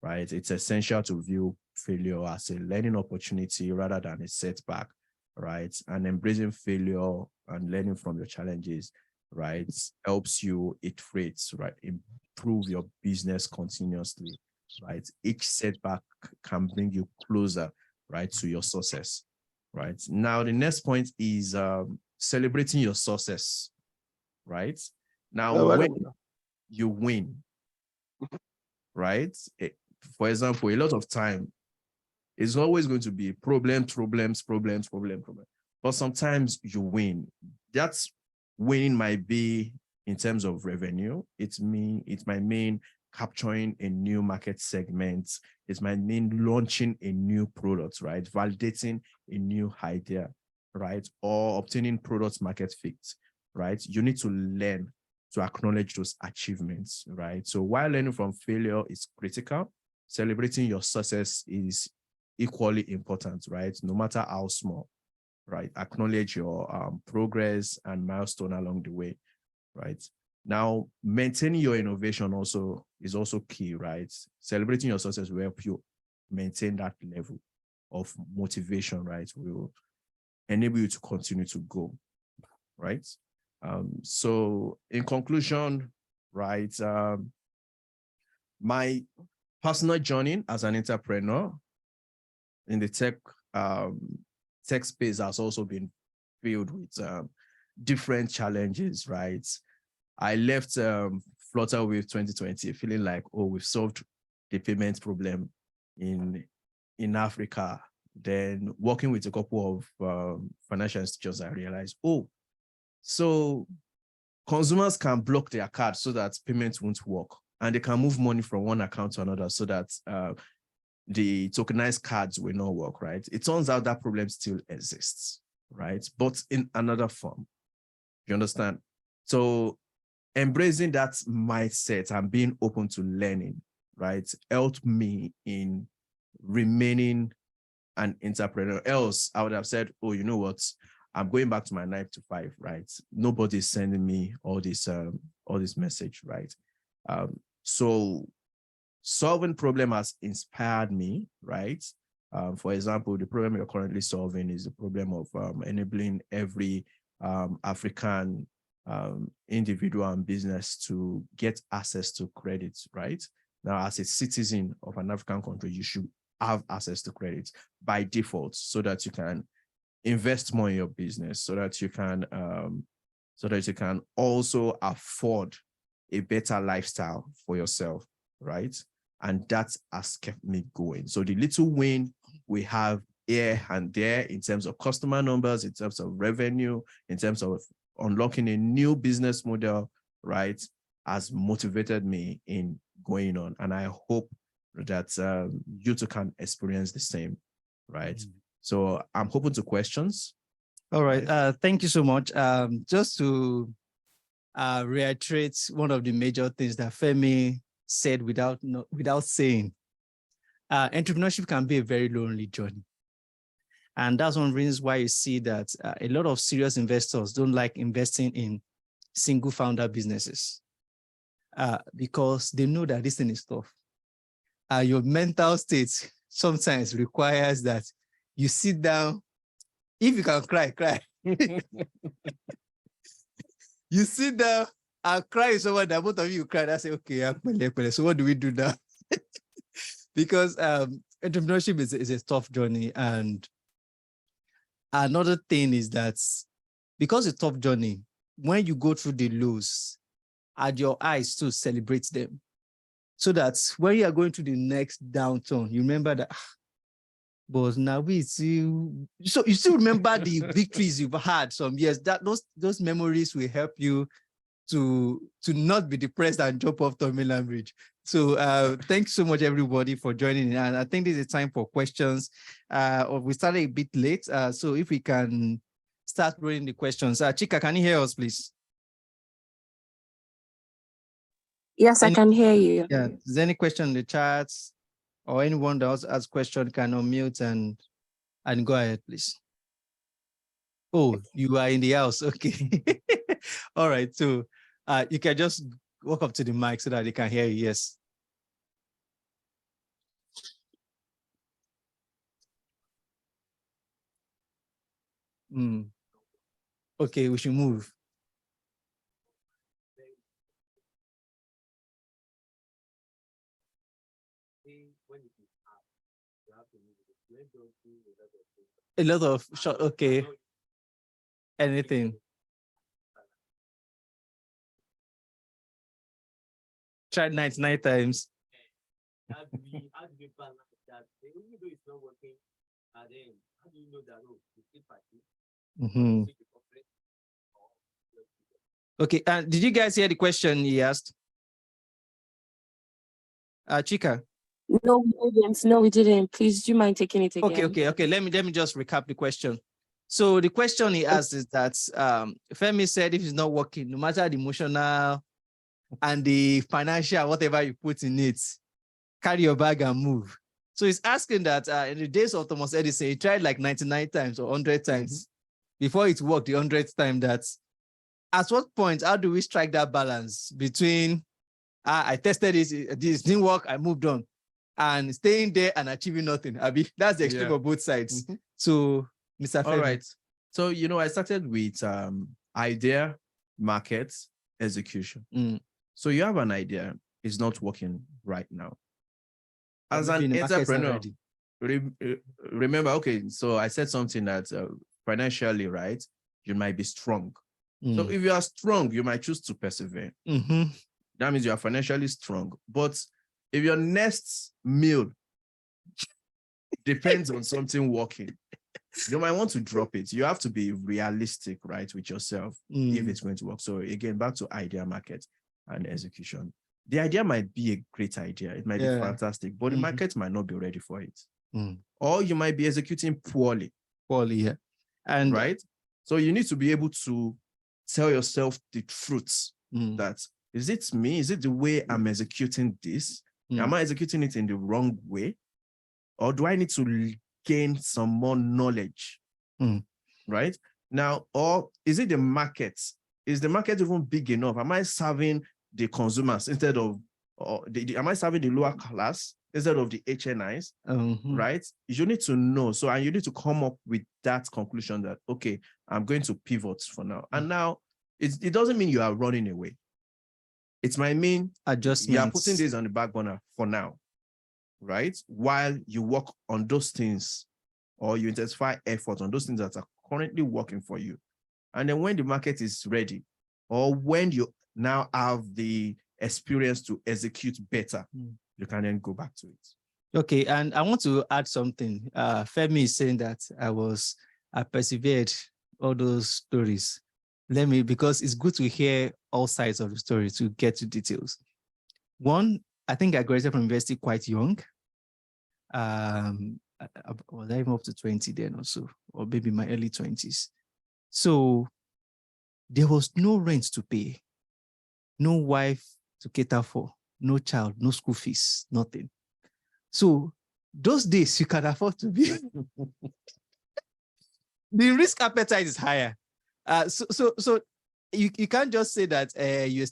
right? It's essential to view failure as a learning opportunity rather than a setback, right? And embracing failure and learning from your challenges, right, helps you iterate, right? Improve your business continuously, right? Each setback can bring you closer, right, to your success, right? Now, the next point is celebrating your success, right? Now, when you win, right? For example, a lot of time, it's always going to be problems. But sometimes you win. That's winning might be in terms of revenue. It might mean capturing a new market segment. It might mean launching a new product, right? Validating a new idea, right? Or obtaining product market fit, right? You need to learn to acknowledge those achievements, right? So while learning from failure is critical, celebrating your success is equally important, right? No matter how small, right? Acknowledge your progress and milestone along the way, right? Now, maintaining your innovation is also key, right? Celebrating your success will help you maintain that level of motivation, right? Will enable you to continue to go, right? So in conclusion, right, my personal journey as an entrepreneur in the tech space has also been filled with different challenges, right? I left Flutterwave 2020 feeling like, oh, we've solved the payment problem in Africa. Then working with a couple of financial institutions, I realized, oh, so consumers can block their card so that payments won't work, and they can move money from one account to another so that the tokenized cards will not work, right? It turns out that problem still exists, right? But in another form, you understand? So embracing that mindset and being open to learning, right, helped me in remaining an entrepreneur. Else, I would have said, oh, you know what? I'm going back to my 9 to 5, right? Nobody's sending me all this message, right? So solving problem has inspired me, right? For example, the problem you're currently solving is the problem of enabling every African individual and business to get access to credit, right? Now, as a citizen of an African country, you should have access to credit by default so that you can invest more in your business, so that you can also afford a better lifestyle for yourself, right? And that has kept me going. So the little win we have here and there in terms of customer numbers, in terms of revenue, in terms of unlocking a new business model, right, has motivated me in going on. And I hope that you too can experience the same, right? So I'm open to questions. All right. Thank you so much. Just to reiterate one of the major things that Femi said without saying, entrepreneurship can be a very lonely journey. And that's one reason why you see that a lot of serious investors don't like investing in single founder businesses because they know that this thing is tough. Your mental state sometimes requires that you sit down. If you can cry, cry. You sit down and cry with someone that both of you cry. I say, okay, so what do we do now? Because entrepreneurship is a tough journey. And another thing is that because it's a tough journey, when you go through the lows, add your eyes to celebrate them. So that when you are going to the next downturn, you remember that, but now we see, so you still remember the victories you've had some years, that those memories will help you to not be depressed and jump off Third Bridge. So thanks so much, everybody, for joining in. And I think this is time for questions. We started a bit late, so if we can start rolling the questions. Chika, can you hear us, please? Yes, I can hear you. Yeah, is there any question in the chat or anyone that also has question can unmute and go ahead, please. Oh, you are in the house. Okay. All right. So you can just walk up to the mic so that they can hear you. Yes. Okay, we should move. A lot of short, okay. Anything. Try 99 times. Okay, did you guys hear the question he asked? Chika? No, we didn't. No, we didn't. Please, do you mind taking it again? Okay. Let me just recap the question. So the question he asked is that Femi said if it's not working, no matter the emotional and the financial, whatever you put in it, carry your bag and move. So he's asking that in the days of Thomas Edison, he tried like 99 times or 100 times before it worked the 100th time. That's at what point, how do we strike that balance between I tested this didn't work, I moved on, and staying there and achieving nothing? Abi, that's the extreme of both sides. So, Mr. Femi. All right. So, I started with idea, market, execution. So you have an idea, it's not working right now. As an entrepreneur, remember, okay, so I said something that financially, right, you might be strong. So if you are strong, you might choose to persevere. That means you are financially strong. But if your next meal depends on something working, you might want to drop it. You have to be realistic, right, with yourself if it's going to work. So again, back to idea, market, and execution. The idea might be a great idea. It might be fantastic, but the market might not be ready for it. Or you might be executing poorly. And right? So you need to be able to tell yourself the truth that, is it me? Is it the way I'm executing this? Am I executing it in the wrong way? Or do I need to gain some more knowledge? Right? Now, or is it the market? Is the market even big enough? Am I serving the consumers instead of, am I serving the lower class instead of the HNIs? Right? You need to know. So, and you need to come up with that conclusion that, okay, I'm going to pivot for now. And now, it doesn't mean you are running away. It might mean adjustments. You are putting this on the back burner for now, right? While you work on those things, or you intensify effort on those things that are currently working for you. And then when the market is ready, or when you now have the experience to execute better, you can then go back to it. Okay, and I want to add something. Femi is saying that I persevered all those stories. Because it's good to hear all sides of the story to get to details. One, I think I graduated from university quite young. Was I even up to 20 then or so, or maybe my early 20s. So there was no rent to pay, no wife to cater for, no child, no school fees, nothing. So those days you can afford to be. The risk appetite is higher. So you can't just say that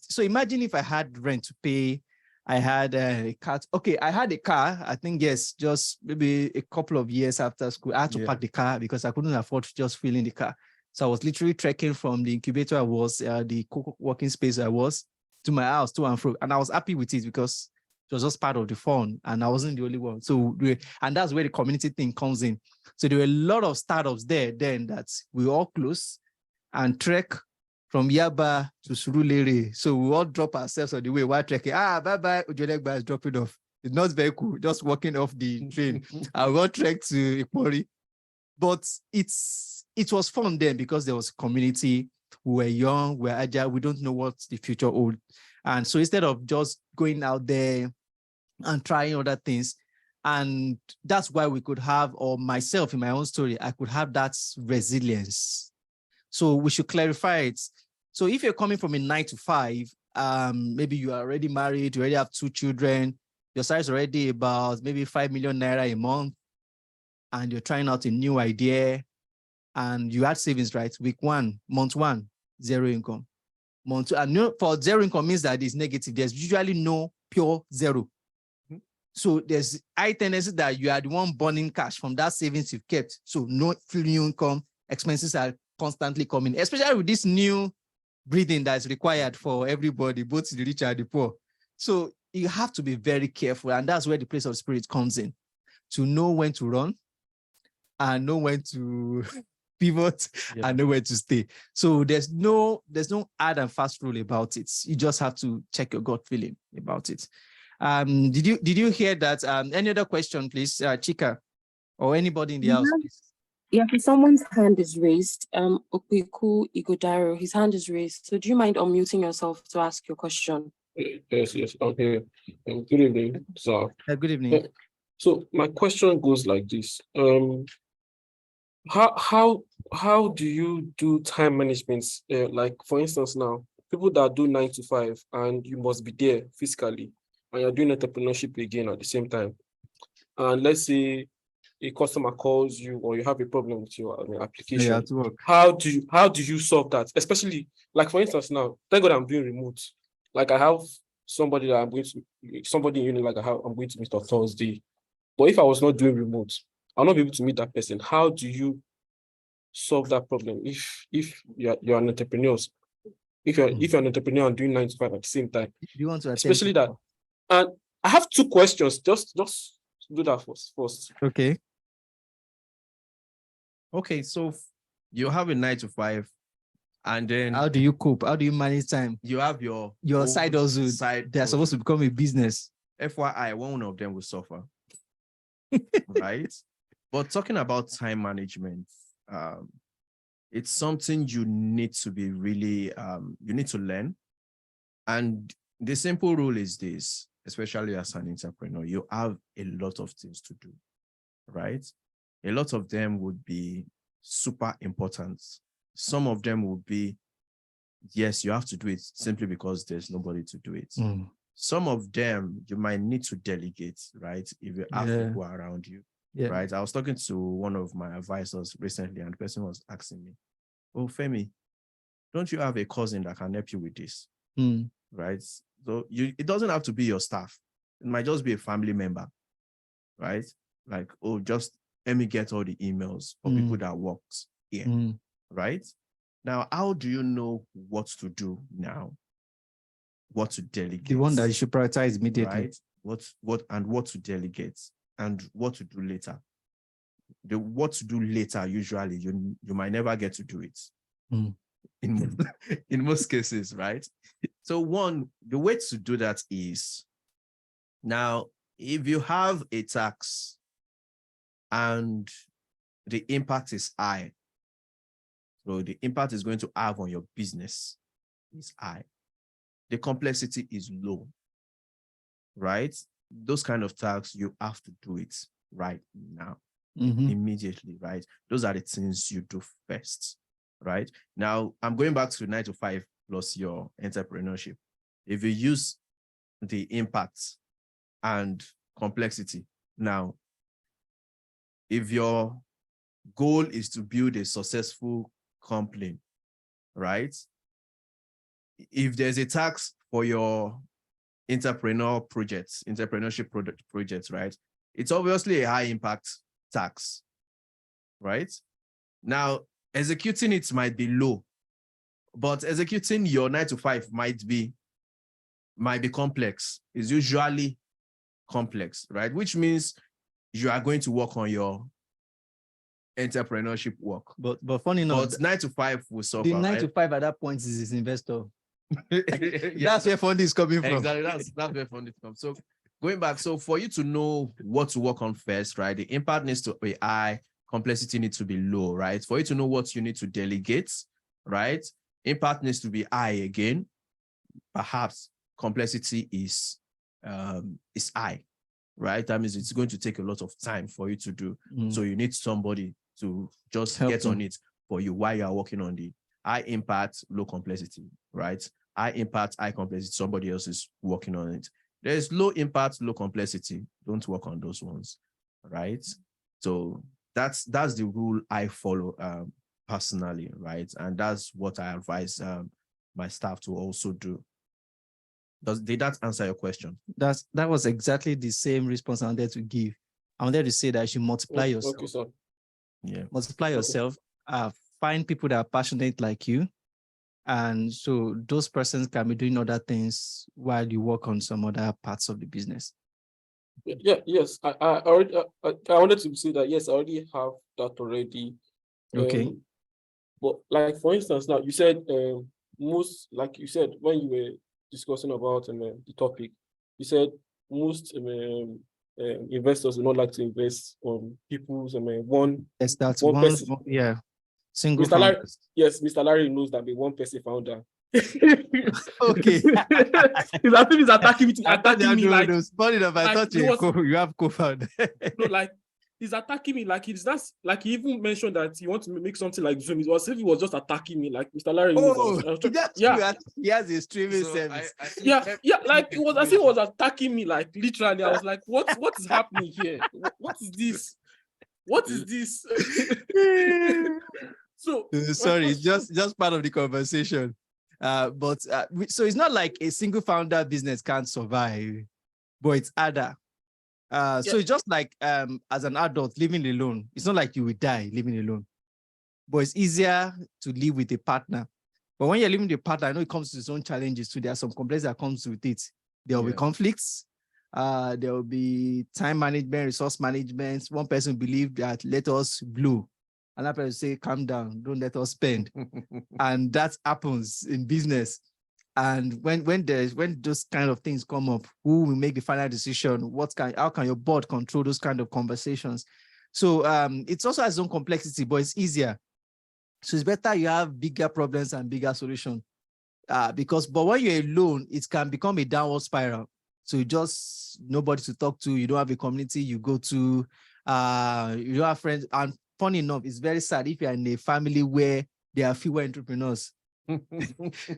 so imagine if I had rent to pay, I had a car. Okay, I had a car, I think, yes, just maybe a couple of years after school. I had to park the car because I couldn't afford to just fill in the car. So I was literally trekking from the incubator I was, the co-working space I was, to my house, to and fro. And I was happy with it because it was just part of the fun and I wasn't the only one. So, and that's where the community thing comes in. So there were a lot of startups there then that we all close and trek from Yaba to Surulere. So we all drop ourselves on the way while trekking. Bye-bye, Ujolegba is dropping off. It's not very cool, just walking off the train. I will trek to Ikpori. But it was fun then because there was a community. We were young, we were agile, we don't know what the future holds. And so instead of just going out there and trying other things, and that's why we could have, or myself in my own story, I could have that resilience. So we should clarify it. So if you're coming from a 9 to 5, maybe you are already married, you already have 2 children, your salary is already about maybe 5 million naira a month, and you're trying out a new idea, and you had savings, right? Week 1, month 1, 0 income. Month 2, and for 0 income means that it's negative. There's usually no pure 0. So there's high tendency that you are the one burning cash from that savings you've kept. So no new income, expenses are constantly coming, especially with this new breathing that's required for everybody, both the rich and the poor. So you have to be very careful. And that's where the place of spirit comes in, to know when to run and know when to pivot and know where to stay. So there's no hard and fast rule about it. You just have to check your gut feeling about it. Did you hear that? Any other question, please, Chika, or anybody in the house, please? Yeah, someone's hand is raised. Okweku Igodaro, his hand is raised. So do you mind unmuting yourself to ask your question? Yes, okay. Good evening, sir. Good evening. So my question goes like this. How do you do time management? Like, for instance, now, people that do 9 to 5 and you must be there physically, and you're doing entrepreneurship again at the same time. And let's say a customer calls you or you have a problem with your application. How do you solve that? Especially, like, for instance, now, thank God I'm doing remote. Like, I have somebody that I'm going to meet on Thursday. But if I was not doing remote, I'll not be able to meet that person. How do you solve that problem if you're an entrepreneur? If you're an entrepreneur and doing 9 to 5 at the same time, you want to especially that. And I have 2 questions. Just do that first. Okay. Okay, so you have a 9 to 5, and then how do you cope? How do you manage time? You have your side hustle. They're supposed to become a business. FYI, one of them will suffer. Right? But talking about time management, it's something you need to be really, you need to learn. And the simple rule is this, especially as an entrepreneur, you have a lot of things to do, right? A lot of them would be super important. Some of them would be, yes, you have to do it simply because there's nobody to do it. Some of them you might need to delegate, right? If you have people around you, right? I was talking to one of my advisors recently, and the person was asking me, "Oh, Femi, don't you have a cousin that can help you with this?" Right? So it doesn't have to be your staff. It might just be a family member, right? Like, oh, just let me get all the emails for people that works here, right? Now, how do you know what to do now? What to delegate? The one that you should prioritize immediately. Right? What to delegate and what to do later. The what to do later, usually you might never get to do it. In most cases, right? So one, the way to do that is, now, if you have a tax and the impact is high, so the impact is going to have on your business is high, the complexity is low, right? Those kind of tax, you have to do it right now, immediately, right? Those are the things you do first, right? Now, I'm going back to 9 to 5 plus your entrepreneurship. If you use the impact and complexity, now, if your goal is to build a successful company, right? If there's a tax for your entrepreneurship projects, right? It's obviously a high impact tax, right? Now, executing it might be low, but executing your 9 to 5 might be complex. It's usually complex, right? Which means you are going to work on your entrepreneurship work. But funny enough, but 9 to 5 will suffer. the 9 to 5 at that point is his investor. That's where funding is coming from. Exactly. That's where funding comes. So going back, so for you to know what to work on first, right? The impact needs to be high, complexity needs to be low, right? For you to know what you need to delegate, right? Impact needs to be high again. Perhaps complexity is high, right? That means it's going to take a lot of time for you to do. So you need somebody to just get on it for you while you are working on the high impact, low complexity, right? High impact, high complexity, somebody else is working on it. There's low impact, low complexity. Don't work on those ones, right? So that's the rule I follow personally, right? And that's what I advise my staff to also do. Did that answer your question? That was exactly the same response I wanted to give. I wanted to say that you should multiply yourself. Okay, sir. Yeah. Multiply yourself. Find people that are passionate like you. And so those persons can be doing other things while you work on some other parts of the business. Yes. I already I wanted to say that, yes, I already have that already. Okay. But like, for instance, now you said most, like you said, when you were discussing about the topic, you said most investors do not like to invest on people's one. Yes, that's one one. person. Yeah. Single Mr. Larry, founders. yes, Mr. Larry knows that the one person founder. Okay. He's attacking me like. No, funny enough, I thought you have co-founder. No, like, he's attacking me like he even mentioned that he wants to make something like Zoom. It was if he was just attacking me, like Mr. Larry knows. He has a streaming service. Like it was as if he was attacking me, like literally. I was like, what is happening here? What is this? What is this? So sorry, it's just part of the conversation. So it's not like a single founder business can't survive, but it's harder. So it's just like as an adult living alone, it's not like you will die living alone, but it's easier to live with a partner. But when you're living with a partner, I know it comes with its own challenges too. There are some complexity that comes with it. There will be conflicts. There will be time management, resource management. One person believed that let us blow. Another person say, calm down, don't let us spend. And that happens in business. And when those kind of things come up, who will make the final decision? How can your board control those kind of conversations? So it's also has its own complexity, but it's easier. So it's better you have bigger problems and bigger solutions. But when you're alone, it can become a downward spiral. So you just nobody to talk to, you don't have a community you go to, you don't have friends. And funny enough, it's very sad if you're in a family where there are fewer entrepreneurs.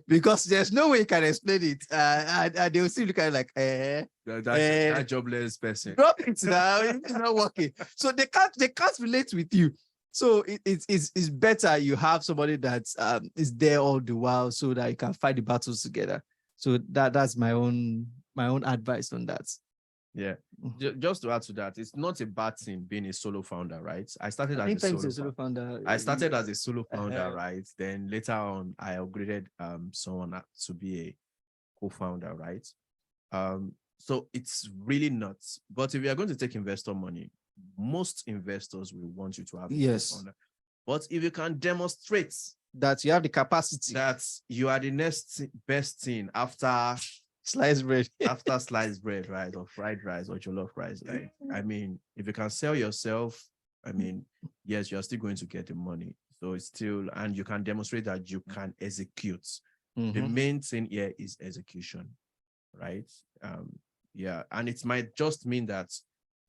Because there's no way you can explain it. And they will still look at it like, that jobless person. Drop it now, it's not working. So they can't relate with you. So it's better you have somebody that is there all the while so that you can fight the battles together. So that's my own advice on that. Yeah. Just to add to that, it's not a bad thing being a solo founder, right? I started as a solo founder. I started as a solo founder, right? Then later on, I upgraded someone to be a co-founder, right? So it's really nuts. But if you are going to take investor money, most investors will want you to have a co-founder. But if you can demonstrate that you have the capacity. that you are the next best thing after Sliced bread. after sliced bread, right? Or fried rice or jollof rice. Like, I mean, if you can sell yourself, I mean, yes, you're still going to get the money. So it's still, and you can demonstrate that you can execute. The main thing here is execution, right? Yeah, and it might just mean that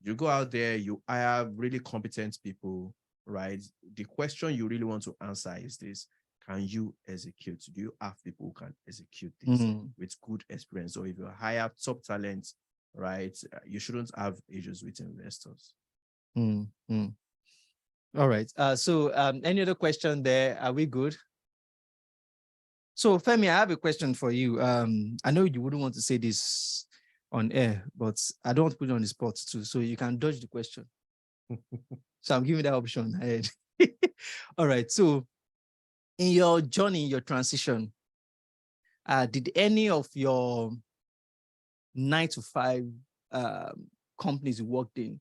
you go out there, you hire really competent people, right? The question you really want to answer is this: can you execute? Do you have people who can execute this with good experience? So if you hire top talent, right, you shouldn't have issues with investors. All right. So any other question there? Are we good? So Femi, I have a question for you. I know you wouldn't want to say this on air, but I don't want to put you on the spot too, so you can dodge the question. So I'm giving that option ahead. All right. So in your journey, your transition, did any of your 9 to 5 companies you worked in,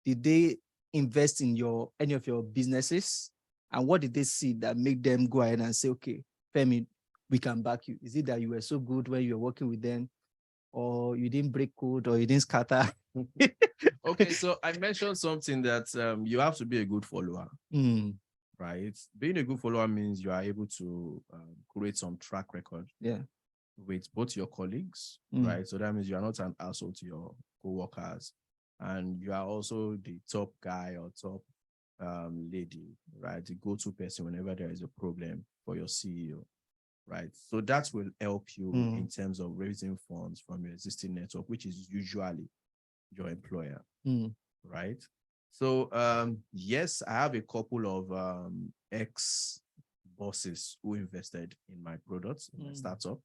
did they invest in any of your businesses? And what did they see that made them go ahead and say, okay, Femi, we can back you? Is it that you were so good when you were working with them, or you didn't break code, or you didn't scatter? Okay, so I mentioned something that you have to be a good follower, right? Being a good follower means you are able to create some track record with both your colleagues, right? So that means you are not an asshole to your co-workers, and you are also the top guy or top lady, right? The go-to person whenever there is a problem for your CEO, right? So that will help you in terms of raising funds from your existing network, which is usually your employer, right? So yes, I have a couple of ex-bosses who invested in my products, in my startup,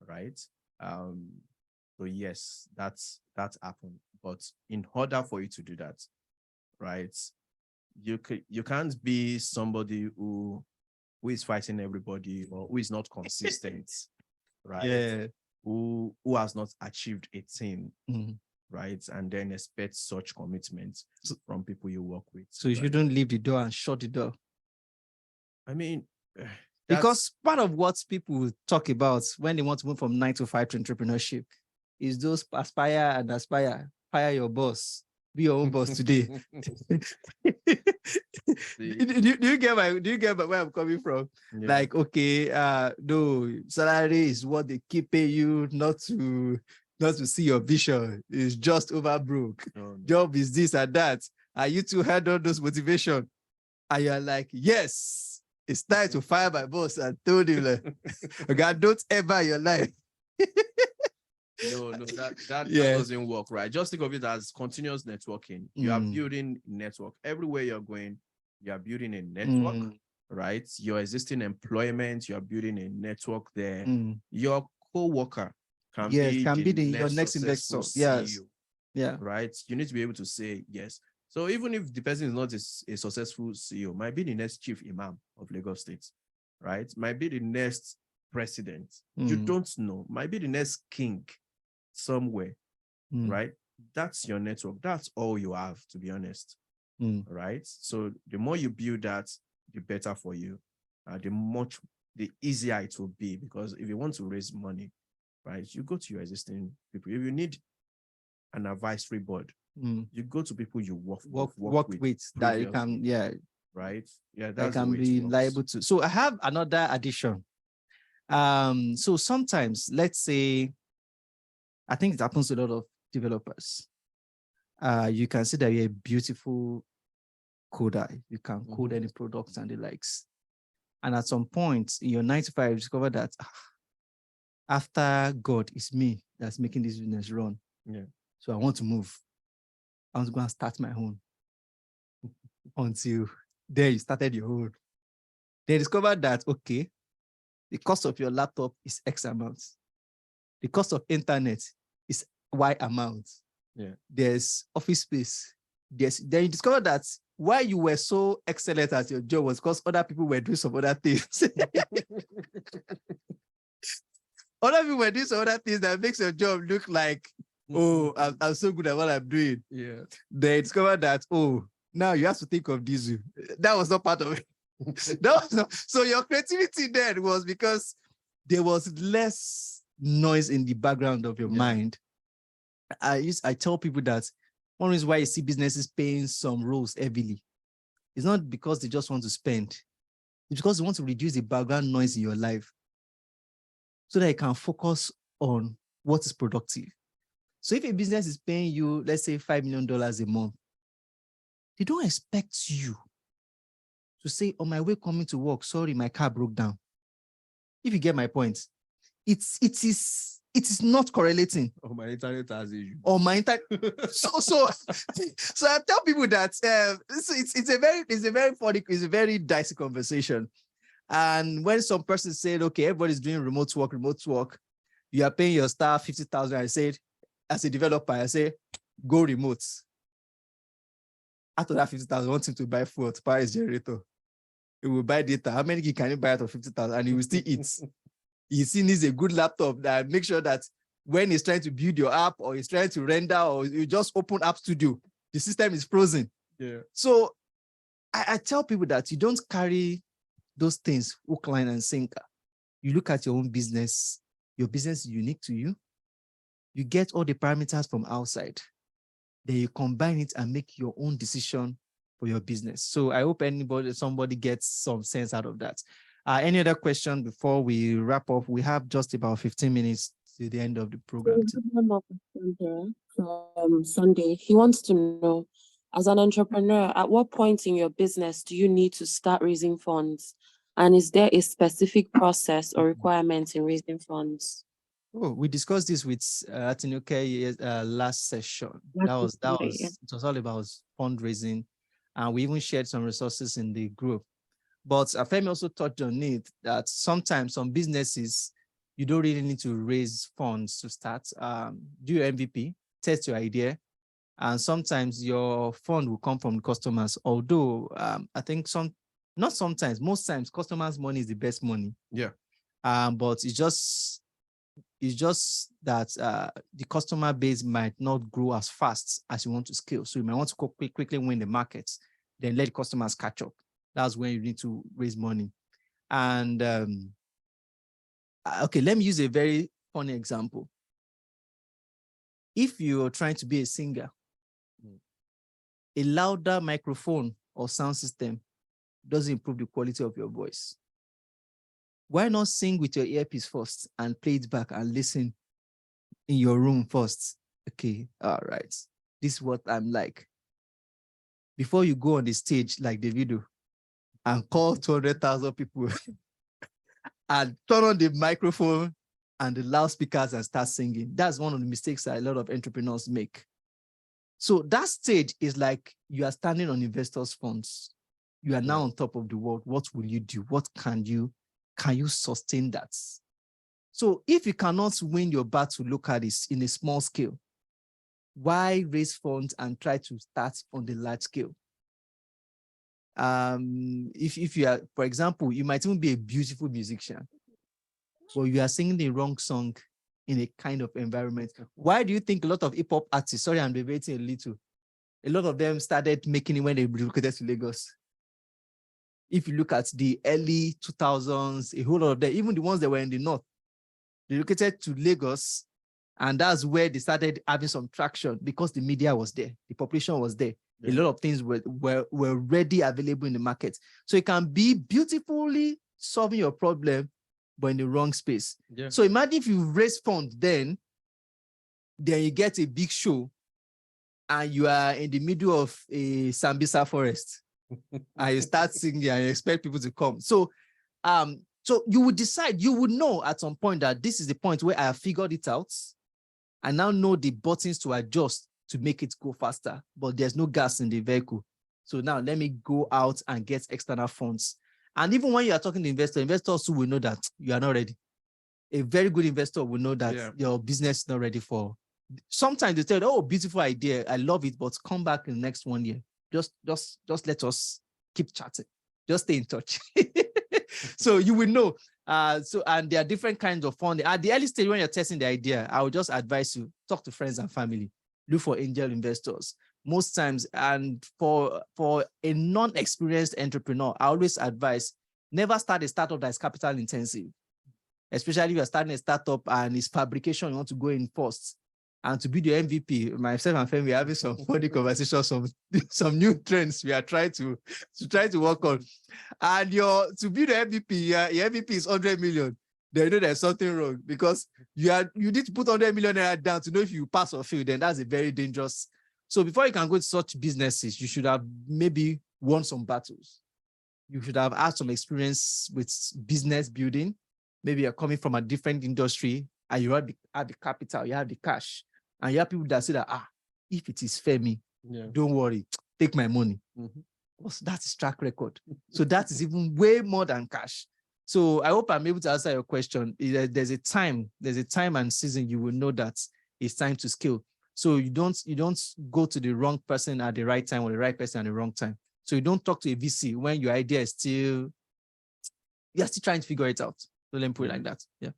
right? So yes, that's happened. But in order for you to do that, right, you can't be somebody who is fighting everybody, or who is not consistent, right? Yeah. Who has not achieved a thing, right? And then expect such commitments from people you work with. So you shouldn't leave the door and shut the door. I mean, because part of what people talk about when they want to move from 9 to 5 to entrepreneurship is those aspire. Fire your boss. Be your own boss today. do you get where I'm coming from? Yeah. Like, okay, no, salary is what they keep paying you, not to see your vision. It's just over broke. No. Job is this and that. And you two had all those motivation. And you're like, yes, it's time to fire my boss. I told him, like, okay, don't ever in your life. No, that doesn't work, right? Just think of it as continuous networking. You are building network everywhere you're going. You are building a network, right? Your existing employment, you are building a network there. Your co-worker can be your next investor. Yes, yeah, right. You need to be able to say yes. So even if the person is not a successful CEO, might be the next chief imam of Lagos State, right? Might be the next president. You don't know. Might be the next king somewhere, right? That's your network. That's all you have, to be honest, right? So the more you build that, the better for you. The easier it will be, because if you want to raise money, right, you go to your existing people. If you need an advisory board, you go to people you work with that you can, right? Yeah, that can be liable to. So I have another addition. So sometimes, let's say, I think it happens to a lot of developers. You can see that you're a beautiful coder. You can code any products and the likes. And at some point in your 9 to 5, you discover that after God, it's me that's making this business run. Yeah. So I want to move. I want to go and start my own. Until there you started your own. They discovered that, okay, the cost of your laptop is X amount. The cost of internet is Y amount. Yeah. There's office space. Then you discover that why you were so excellent at your job was because other people were doing some other things. Other people were doing some other things that makes your job look like, oh, I'm so good at what I'm doing. Yeah. They discovered that, oh, now you have to think of diesel. That was not part of it. So your creativity then was because there was less noise in the background of your mind. I tell people that one reason why you see businesses paying some roles heavily, it's not because they just want to spend. It's because they want to reduce the background noise in your life so that you can focus on what is productive. So if a business is paying you, let's say $5 million a month, they don't expect you to say, on my way coming to work, sorry, my car broke down. If you get my point, it is not correlating. Oh, my internet has issue. Or my internet. so I tell people that it's a very dicey conversation. And when some person said, okay, everybody's doing remote work, you are paying your staff 50,000. I said, as a developer, I say, go remote. After that 50,000, I want him to buy food, buy his generator. He will buy data. How many gig can you buy out of 50,000? And he will still eat. He still needs a good laptop that make sure that when he's trying to build your app or he's trying to render or you just open App Studio, the system is frozen. Yeah. So I tell people that you don't carry those things hook, line, and sinker. You look at your own business. Your business is unique to you. You get all the parameters from outside. Then you combine it and make your own decision for your business. So I hope somebody gets some sense out of that. Any other question before we wrap up? We have just about 15 minutes to the end of the program. One more question here from Sunday. He wants to know, as an entrepreneur, at what point in your business do you need to start raising funds? And is there a specific process or requirement in raising funds? Oh, we discussed this with Atinuke last session. It was all about fundraising, and we even shared some resources in the group. But Femi also touched on it that sometimes some businesses, you don't really need to raise funds to start. Do your MVP, test your idea, and sometimes your fund will come from customers. Although I think most times customers' money is the best money. Yeah. But it's just that the customer base might not grow as fast as you want to scale. So you might want to quickly win the market, then let customers catch up. That's when you need to raise money. And okay, let me use a very funny example. If you're trying to be a singer, a louder microphone or sound system doesn't improve the quality of your voice. Why not sing with your earpiece first and play it back and listen in your room first? Okay, all right. This is what I'm like. Before you go on the stage like the video and call 200,000 people and turn on the microphone and the loudspeakers and start singing. That's one of the mistakes that a lot of entrepreneurs make. So that stage is like you are standing on investors' funds. You are now on top of the world. What will you do? What can you sustain that? So if you cannot win your battle locally in a small scale, why raise funds and try to start on the large scale? If you are, for example, you might even be a beautiful musician, but you are singing the wrong song in a kind of environment. Why do you think a lot of hip-hop artists, sorry, I'm debating a little, a lot of them started making it when they relocated to Lagos? If you look at the early 2000s, a whole lot of them, even the ones that were in the north, they relocated to Lagos, and that's where they started having some traction because the media was there, the population was there. A lot of things were ready available in the market. So it can be beautifully solving your problem, but in the wrong space. Yeah. So imagine if you raise funds, then you get a big show and you are in the middle of a Sambisa forest and you start singing and you expect people to come. So you would decide, you would know at some point that this is the point where I have figured it out. I now know the buttons to adjust to make it go faster, but there's no gas in the vehicle. So now let me go out and get external funds. And even when you are talking to investors will know that you are not ready. A very good investor will know that your business is not ready for. Sometimes they tell you, oh, beautiful idea, I love it, but come back in the next 1 year. Just let us keep chatting. Just stay in touch. So you will know. And there are different kinds of funding. At the early stage, when you're testing the idea, I would just advise you, talk to friends and family. Look for angel investors. most times. And for a non-experienced entrepreneur, I always advise never start a startup that is capital intensive, especially if you're starting a startup and it's fabrication, you want to go in first. And to be the MVP, myself and Femi, we're having some funny conversations, some new trends we are trying to work on. And to be the MVP, your MVP is 100 million. They know there's something wrong, because you need to put 100 million naira down to know if you pass or fail. Then that's a very dangerous. So before you can go to such businesses, you should have maybe won some battles. You should have had some experience with business building. Maybe you're coming from a different industry and you have the capital, you have the cash. And you have people that say that, if it is Femi, don't worry, take my money. That's his track record. So that is even way more than cash. So I hope I'm able to answer your question. There's a time and season you will know that it's time to scale. So you don't go to the wrong person at the right time or the right person at the wrong time. So you don't talk to a VC when your idea is you're still trying to figure it out. So let me put it like that. Yeah.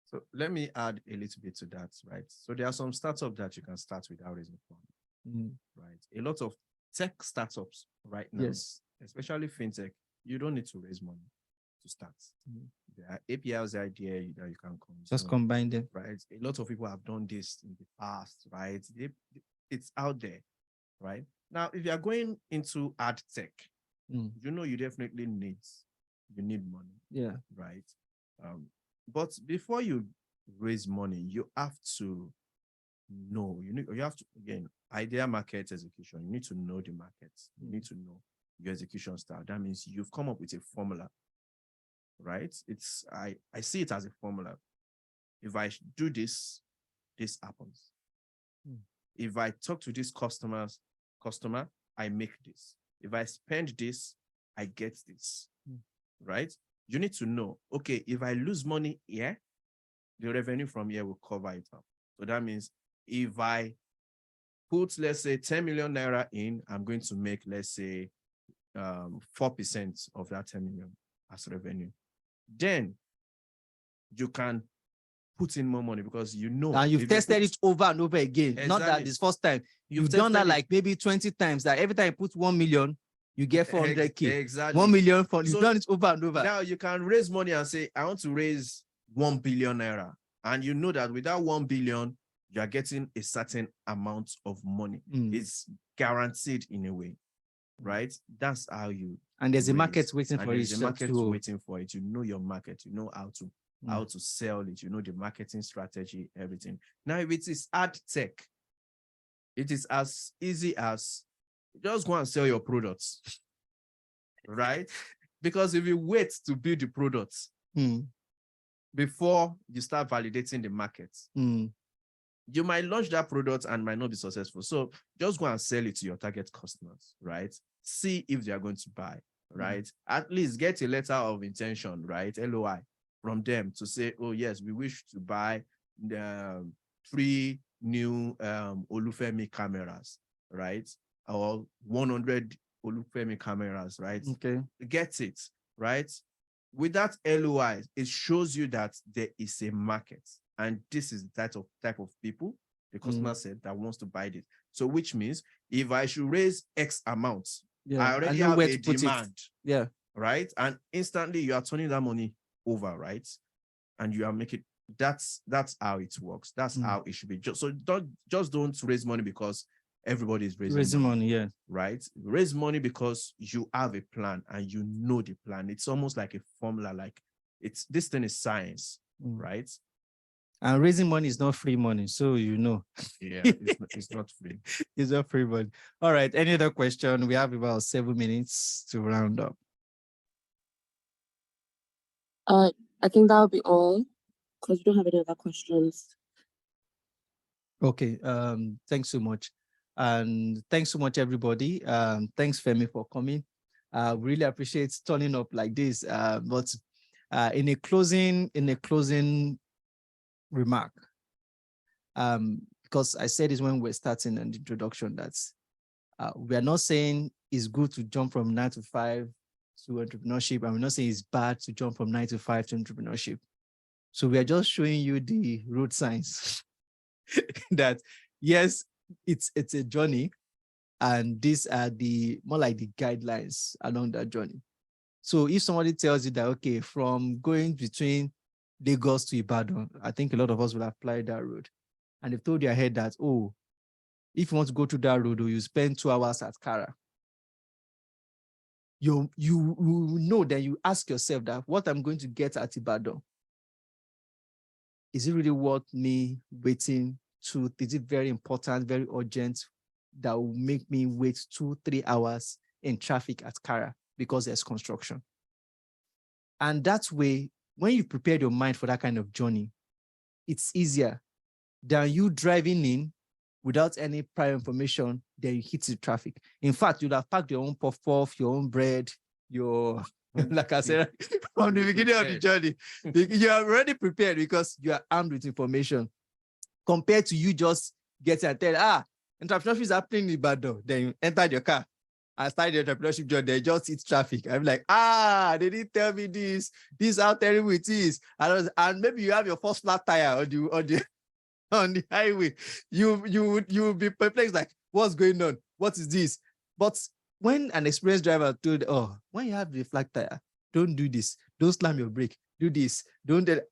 So let me add a little bit to that, right? So there are some startups that you can start without raising funds, right? A lot of tech startups right now, yes, especially fintech, you don't need to raise money to start. There are APIs idea that you can just combine them, right? A lot of people have done this in the past, right? It's out there, right? Now, if you are going into ad tech, you definitely need money. Yeah. Right. But before you raise money, you have to know, you have to, again, idea, market, execution. You need to know the market. You need to know your execution style. That means you've come up with a formula, right? I see it as a formula. If I do this happens. If I talk to this customer, I make this. If I spend this, I get this, right? You need to know, okay, if I lose money here, the revenue from here will cover it up. So that means if I put, let's say, 10 million naira in, I'm going to make, let's say, 4% of that 10 million as revenue. Then you can put in more money because and you've tested it over and over again. Exactly. Not that this first time. You've done that like maybe 20 times, that every time you put 1 million, you get 400K. Exactly. 1 million for you've done it over and over. Now you can raise money and say, I want to raise 1 billion naira. And you know that without 1 billion, you are getting a certain amount of money. It's guaranteed in a way, right? That's how you. And there's a market waiting for it. There's a market waiting for it. You know your market. You know how to sell it. You know the marketing strategy, everything. Now, if it is ad tech, it is as easy as just go and sell your products, right? Because if you wait to build the products before you start validating the market, you might launch that product and might not be successful. So just go and sell it to your target customers, right? See if they are going to buy, right? At least get a letter of intention, right? LOI from them to say, oh yes, we wish to buy the 3 new Olufemi cameras, right? Or 100 Olufemi cameras, right? Okay. Get it, right? With that LOI, it shows you that there is a market. And this is the type of people the customer said that wants to buy this. So which means if I should raise X amount, I already have a demand. Yeah. Right. And instantly you are turning that money over, right? And you are making that's how it works. That's how it should be. So don't raise money because everybody is raising money. Yeah. Right. Raise money because you have a plan and you know the plan. It's almost like a formula, like this thing is science, right? And raising money is not free money. So Yeah, it's not free. It's not free money. All right. Any other question? We have about 7 minutes to round up. I think that'll be all because we don't have any other questions. Okay. Thanks so much. And thanks so much, everybody. Thanks, Femi, for coming. Really appreciate turning up like this. But in a closing remark, because I said this when we're starting an introduction, that we are not saying it's good to jump from 9 to 5 to entrepreneurship, and we're not saying it's bad to jump from 9 to 5 to entrepreneurship. So we are just showing you the road signs that yes, it's a journey, And these are the more like the guidelines along that journey. So if somebody tells you that, okay, from going between Lagos to Ibadan, I think a lot of us will apply that road. And they've told you ahead that, oh, if you want to go through that road, you spend 2 hours at Kara. You know, then you ask yourself that what I'm going to get at Ibadan, is it really worth me waiting to, is it very important, very urgent, that will make me wait 2-3 hours in traffic at Kara because there's construction? And that way, when you prepare your mind for that kind of journey, it's easier than you driving in without any prior information, then you hit the traffic. In fact, you'd have packed your own puff-puff, your own bread, your, like I said, from the beginning of the journey, you are already prepared because you are armed with information, compared to you just getting and tell, entrepreneurship is happening in Ibadan, then you enter your car and start the entrepreneurship journey, they just hit traffic. I'm like, they didn't tell me this. This is how terrible it is. And maybe you have your first flat tire on the highway. You would be perplexed, like, what's going on? What is this? But when an experienced driver told, when you have the flat tire, don't do this. Don't slam your brake. Do this. Don't do that.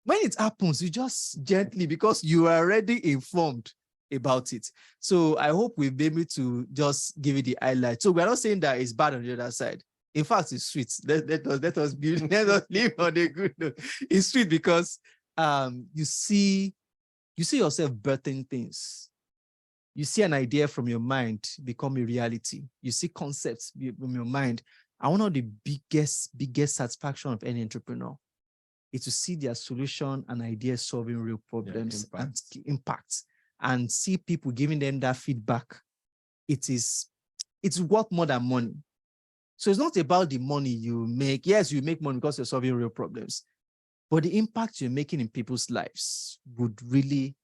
When it happens, you just gently, because you are already informed about it. So I hope we'll be able to just give it the highlight. So we're not saying that it's bad on the other side. In fact, it's sweet. Let us live on a good note. It's sweet because you see yourself birthing things. You see an idea from your mind become a reality. You see concepts from your mind. And one of the biggest satisfaction of any entrepreneur is to see their solution and ideas solving real problems and impacts, and see people giving them that feedback. It's worth more than money. So it's not about the money you make. Yes, you make money because you're solving real problems, but the impact you're making in people's lives would really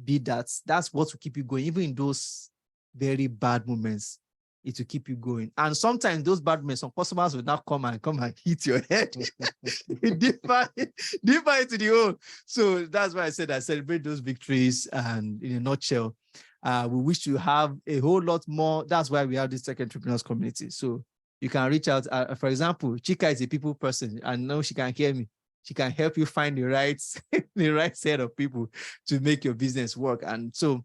be that's what will keep you going. Even in those very bad moments, it will keep you going. And sometimes those bad moments, some customers will now come and hit your head deeper into the hole. So that's why I said I celebrate those victories. And in a nutshell, we wish to have a whole lot more. That's why we have this tech entrepreneurs community. So you can reach out. For example, Chika is a people person. I know she can hear me. She can help you find the right set of people to make your business work. And so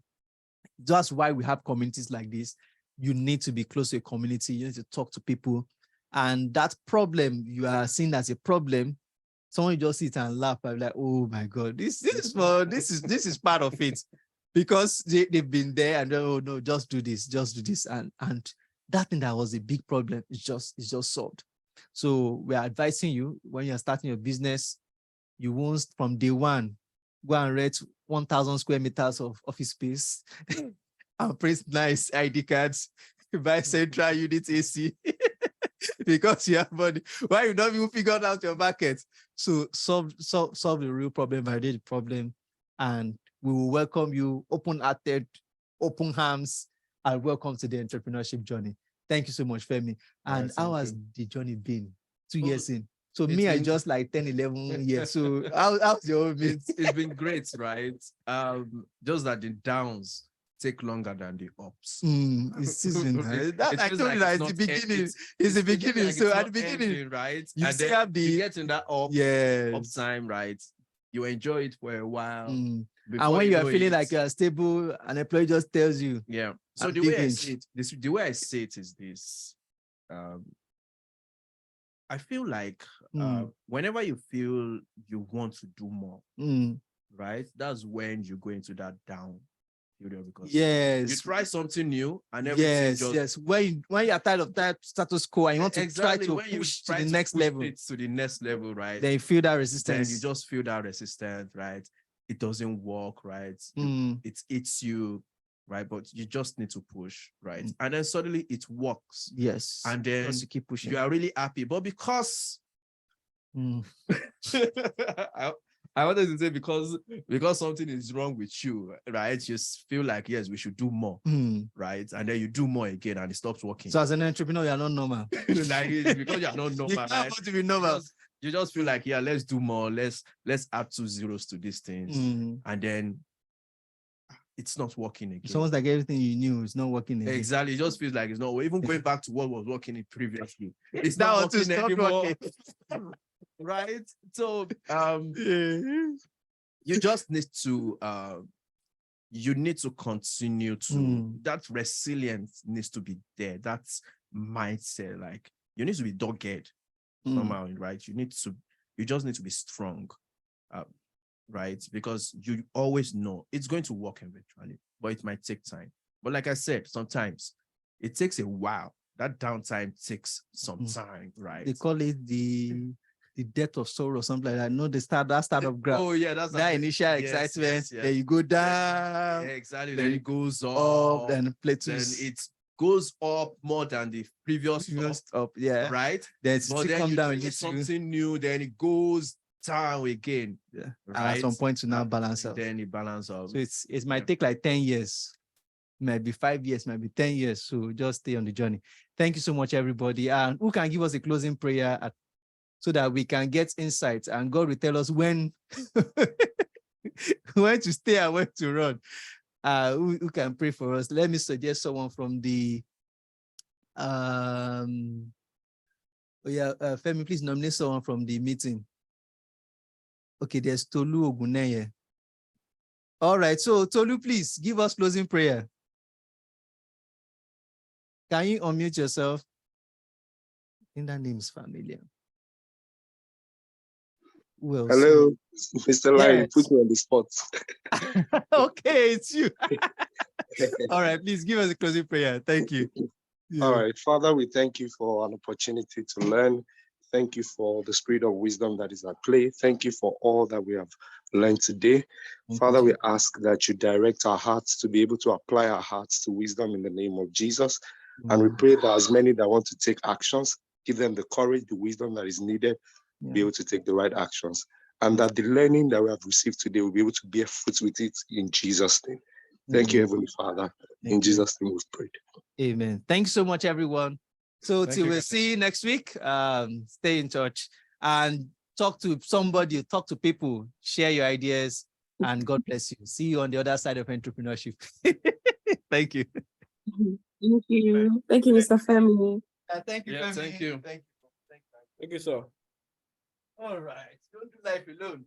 that's why we have communities like this. You need to be close to a community. You need to talk to people. And that problem you are seeing as a problem, someone just sit and laugh and be like, oh my God, this is part of it. Because they've been there and oh no, just do this. And that thing that was a big problem is just solved. So we're advising you, when you're starting your business, you won't from day one go and rent 1,000 square meters of office space and print nice ID cards, buy central unit AC because you have money. Why you don't even figure out your market? So solve the real problem, validate the problem, and we will welcome you open-hearted, open arms, and welcome to the entrepreneurship journey. Thank you so much, Femi. And how has the journey been? 2 years in. So me, I just like 10, 11 years. So how's your own been? It's been great, right? Just that the downs take longer than the ups. It's season. I told you that it's the beginning. It's the beginning. So at the beginning, right? You still have the you get in that up time, right? You enjoy it for a while. And when you are feeling like you're stable, an employee just tells you. Yeah. So the way I see it is this. I feel like whenever you feel you want to do more, right? That's when you go into that down period, because you try something new and everything when you're tired of that status quo and you want to try to push to the next level, right? Then you feel that resistance. Then you just feel that resistance, right? It doesn't work, right? It eats you, right? But you just need to push, right? And then suddenly it works. Yes. And then you keep pushing. You are really happy. But because I wanted to say because something is wrong with you, right? You feel like, yes, we should do more, right? And then you do more again and it stops working. So as an entrepreneur, you're not normal. Like it's because you're not normal. You can't want to be normal. You just feel like, yeah, let's do more. Let's add 2 zeros to these things. And then it's not working again. It's almost like everything you knew is not working again. Exactly. It just feels like it's not even going back to what was working in previously. It's Now not it's working not anymore. working. Right? So you just need to continue to that resilience needs to be there. That's mindset. Like you need to be dogged somehow, right? You just need to be strong. Right? Because you always know it's going to work eventually, but it might take time. But like I said, sometimes it takes a while. That downtime takes some time, right? They call it the death of sorrow, something like that. No, that start of graph. Oh yeah, that's that initial excitement. Then you go down. Yeah, exactly. Then Then it goes up. then Then it goes up more than the previous up. Yeah. right? Then But then come you down do something new, then it goes down again. Yeah. Right? And at some point to now balance out. Then it balance out. So it might take like 10 years, maybe 5 years, maybe 10 years. So just stay on the journey. Thank you so much, everybody. And who can give us a closing prayer so that we can get insights and God will tell us when, when to stay and when to run. Who can pray for us? Let me suggest someone from the Femi, please nominate someone from the meeting. Okay, there's Tolu Oguneye. All right, so Tolu, please give us closing prayer. Can you unmute yourself? I think that name is familiar. Well, hello, Mr. Larry, yes. put me on the spot. Okay, it's you. All right, please give us a closing prayer. Thank you. All right, Father, we thank you for an opportunity to learn. Thank you for the spirit of wisdom that is at play. Thank you for all that we have learned today. Father, we ask that you direct our hearts to be able to apply our hearts to wisdom in the name of Jesus. And we pray that as many that want to take actions, give them the courage, the wisdom that is needed to be able to take the right actions. And that the learning that we have received today will be able to bear fruit with it in Jesus' name. Thank you, Heavenly Father. In Jesus' name we've prayed. Amen. Thanks so much, everyone. So till we'll guys. see you next week. Stay in touch and talk to somebody, talk to people, share your ideas, and God bless you. See you on the other side of entrepreneurship. Thank you. Thank you. Thank you, Mr. Femi. Thank you. Yeah, Femi. thank you. Thank you. Thank you, sir. All right. Don't do life alone.